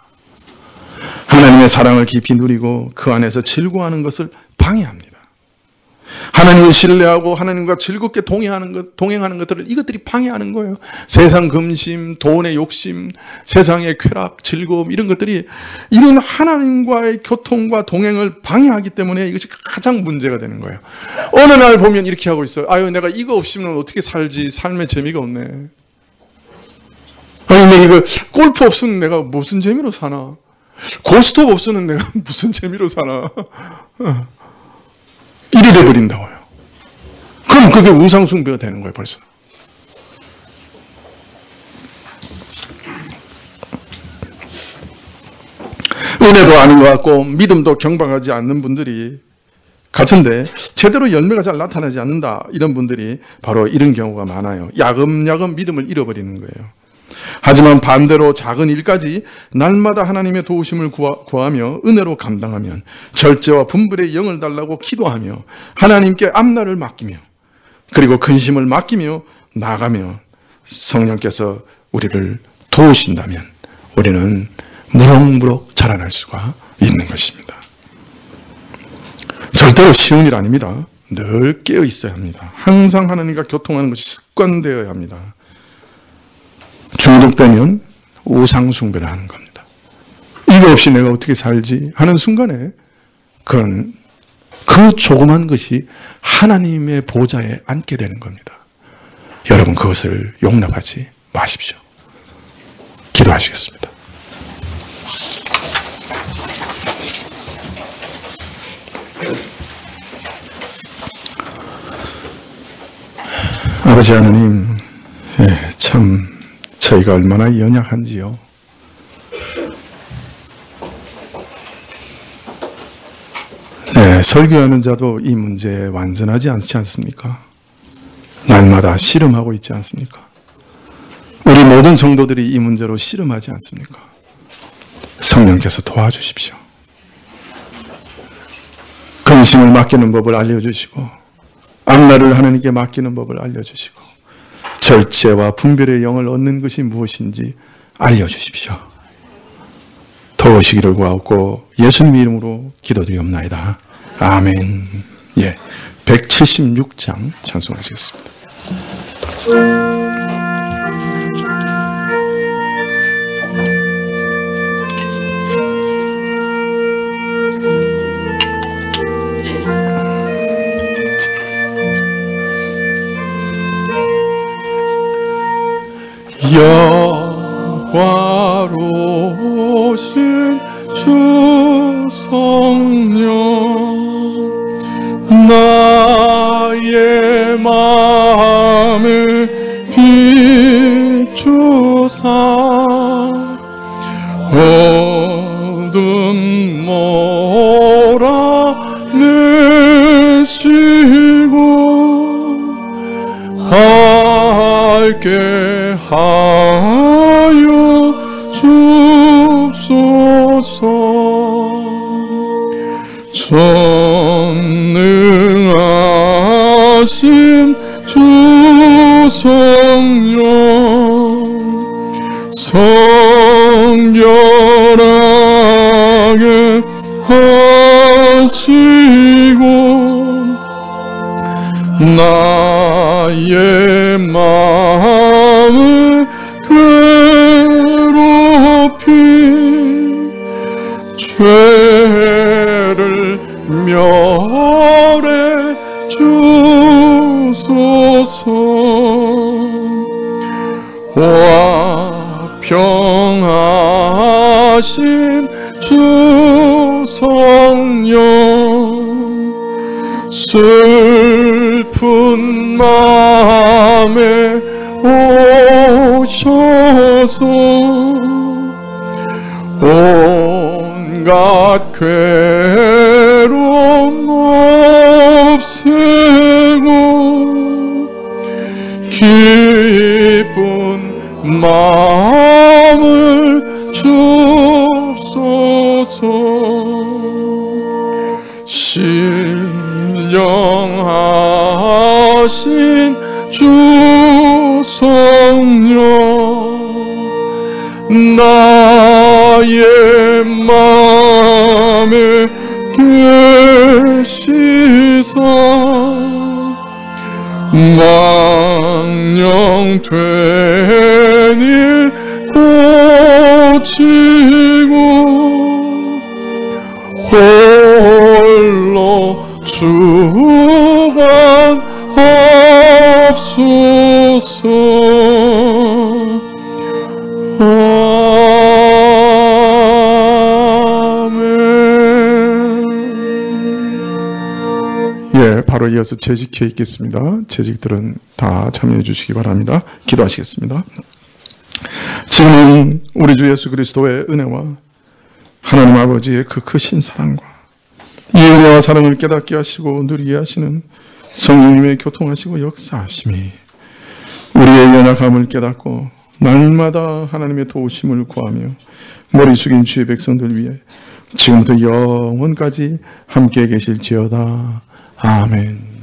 하나님의 사랑을 깊이 누리고 그 안에서 즐거워하는 것을 방해합니다. 하나님을 신뢰하고 하나님과 즐겁게 동행하는 것들을 이것들이 방해하는 거예요. 세상 금심, 돈의 욕심, 세상의 쾌락, 즐거움 이런 것들이 이런 하나님과의 교통과 동행을 방해하기 때문에 이것이 가장 문제가 되는 거예요. 어느 날 보면 이렇게 하고 있어요. 아유, 내가 이거 없이는 어떻게 살지? 삶에 재미가 없네. 아니, 내가 이거 골프 없으면 내가 무슨 재미로 사나? 고스톱 없으면 내가 무슨 재미로 사나? 이래 돼버린다고요. 그럼 그게 우상숭배가 되는 거예요, 벌써. 은혜도 아닌 것 같고 믿음도 경박하지 않는 분들이 같은데 제대로 열매가 잘 나타나지 않는다. 이런 분들이 바로 이런 경우가 많아요. 야금야금 믿음을 잃어버리는 거예요. 하지만 반대로 작은 일까지 날마다 하나님의 도우심을 구하며 은혜로 감당하면 절제와 분별의 영을 달라고 기도하며 하나님께 앞날을 맡기며 그리고 근심을 맡기며 나아가며 성령께서 우리를 도우신다면 우리는 무럭무럭 자라날 수가 있는 것입니다. 절대로 쉬운 일 아닙니다. 늘 깨어 있어야 합니다. 항상 하나님과 교통하는 것이 습관되어야 합니다. 중독되면 우상숭배를 하는 겁니다. 이거 없이 내가 어떻게 살지 하는 순간에 그 조그만 것이 하나님의 보좌에 앉게 되는 겁니다. 여러분, 그것을 용납하지 마십시오. 기도하시겠습니다. 아버지 하나님, 참 저희가 얼마나 연약한지요. 설교하는 자도 이 문제에 완전하지 않지 않습니까? 날마다 씨름하고 있지 않습니까? 우리 모든 성도들이 이 문제로 씨름하지 않습니까? 성령께서 도와주십시오. 근심을 맡기는 법을 알려주시고 앞날을 하나님께 맡기는 법을 알려주시고 절제와 분별의 영을 얻는 것이 무엇인지 알려주십시오. 도우시기를 구하옵고 예수님 이름으로 기도드리옵나이다. 아멘. 176장 찬송하시겠습니다. 여호와로신 주 성령 나의 마음을 비추사 어둠 몰아내시고 밝게 하여 주옵소서. 전능하신 주 성령 성결하게 하시고 나의 마음을 괴롭힌 죄를 멸해 주소서. 화평하신 주 성령 슬픈 마음 맘에 오셔서 온갖 괴로움 없애고 기쁜 마음을 주옵소서. 신령하신 주 성령 나의 맘에 계시사 망령된 일 고치고 홀로 주관하옵소서. 예, 바로 이어서 재직회 있겠습니다. 재직들은 다 참여해 주시기 바랍니다. 기도하시겠습니다. 지금은 우리 주 예수 그리스도의 은혜와 하나님 아버지의 그 크신 사랑과 이 은혜와 사랑을 깨닫게 하시고 누리게 하시는 성령님의 교통하시고 역사하심이 우리의 연약함을 깨닫고 날마다 하나님의 도우심을 구하며 머리 숙인 주의 백성들 위해 지금부터 영원까지 함께 계실지어다. 아멘.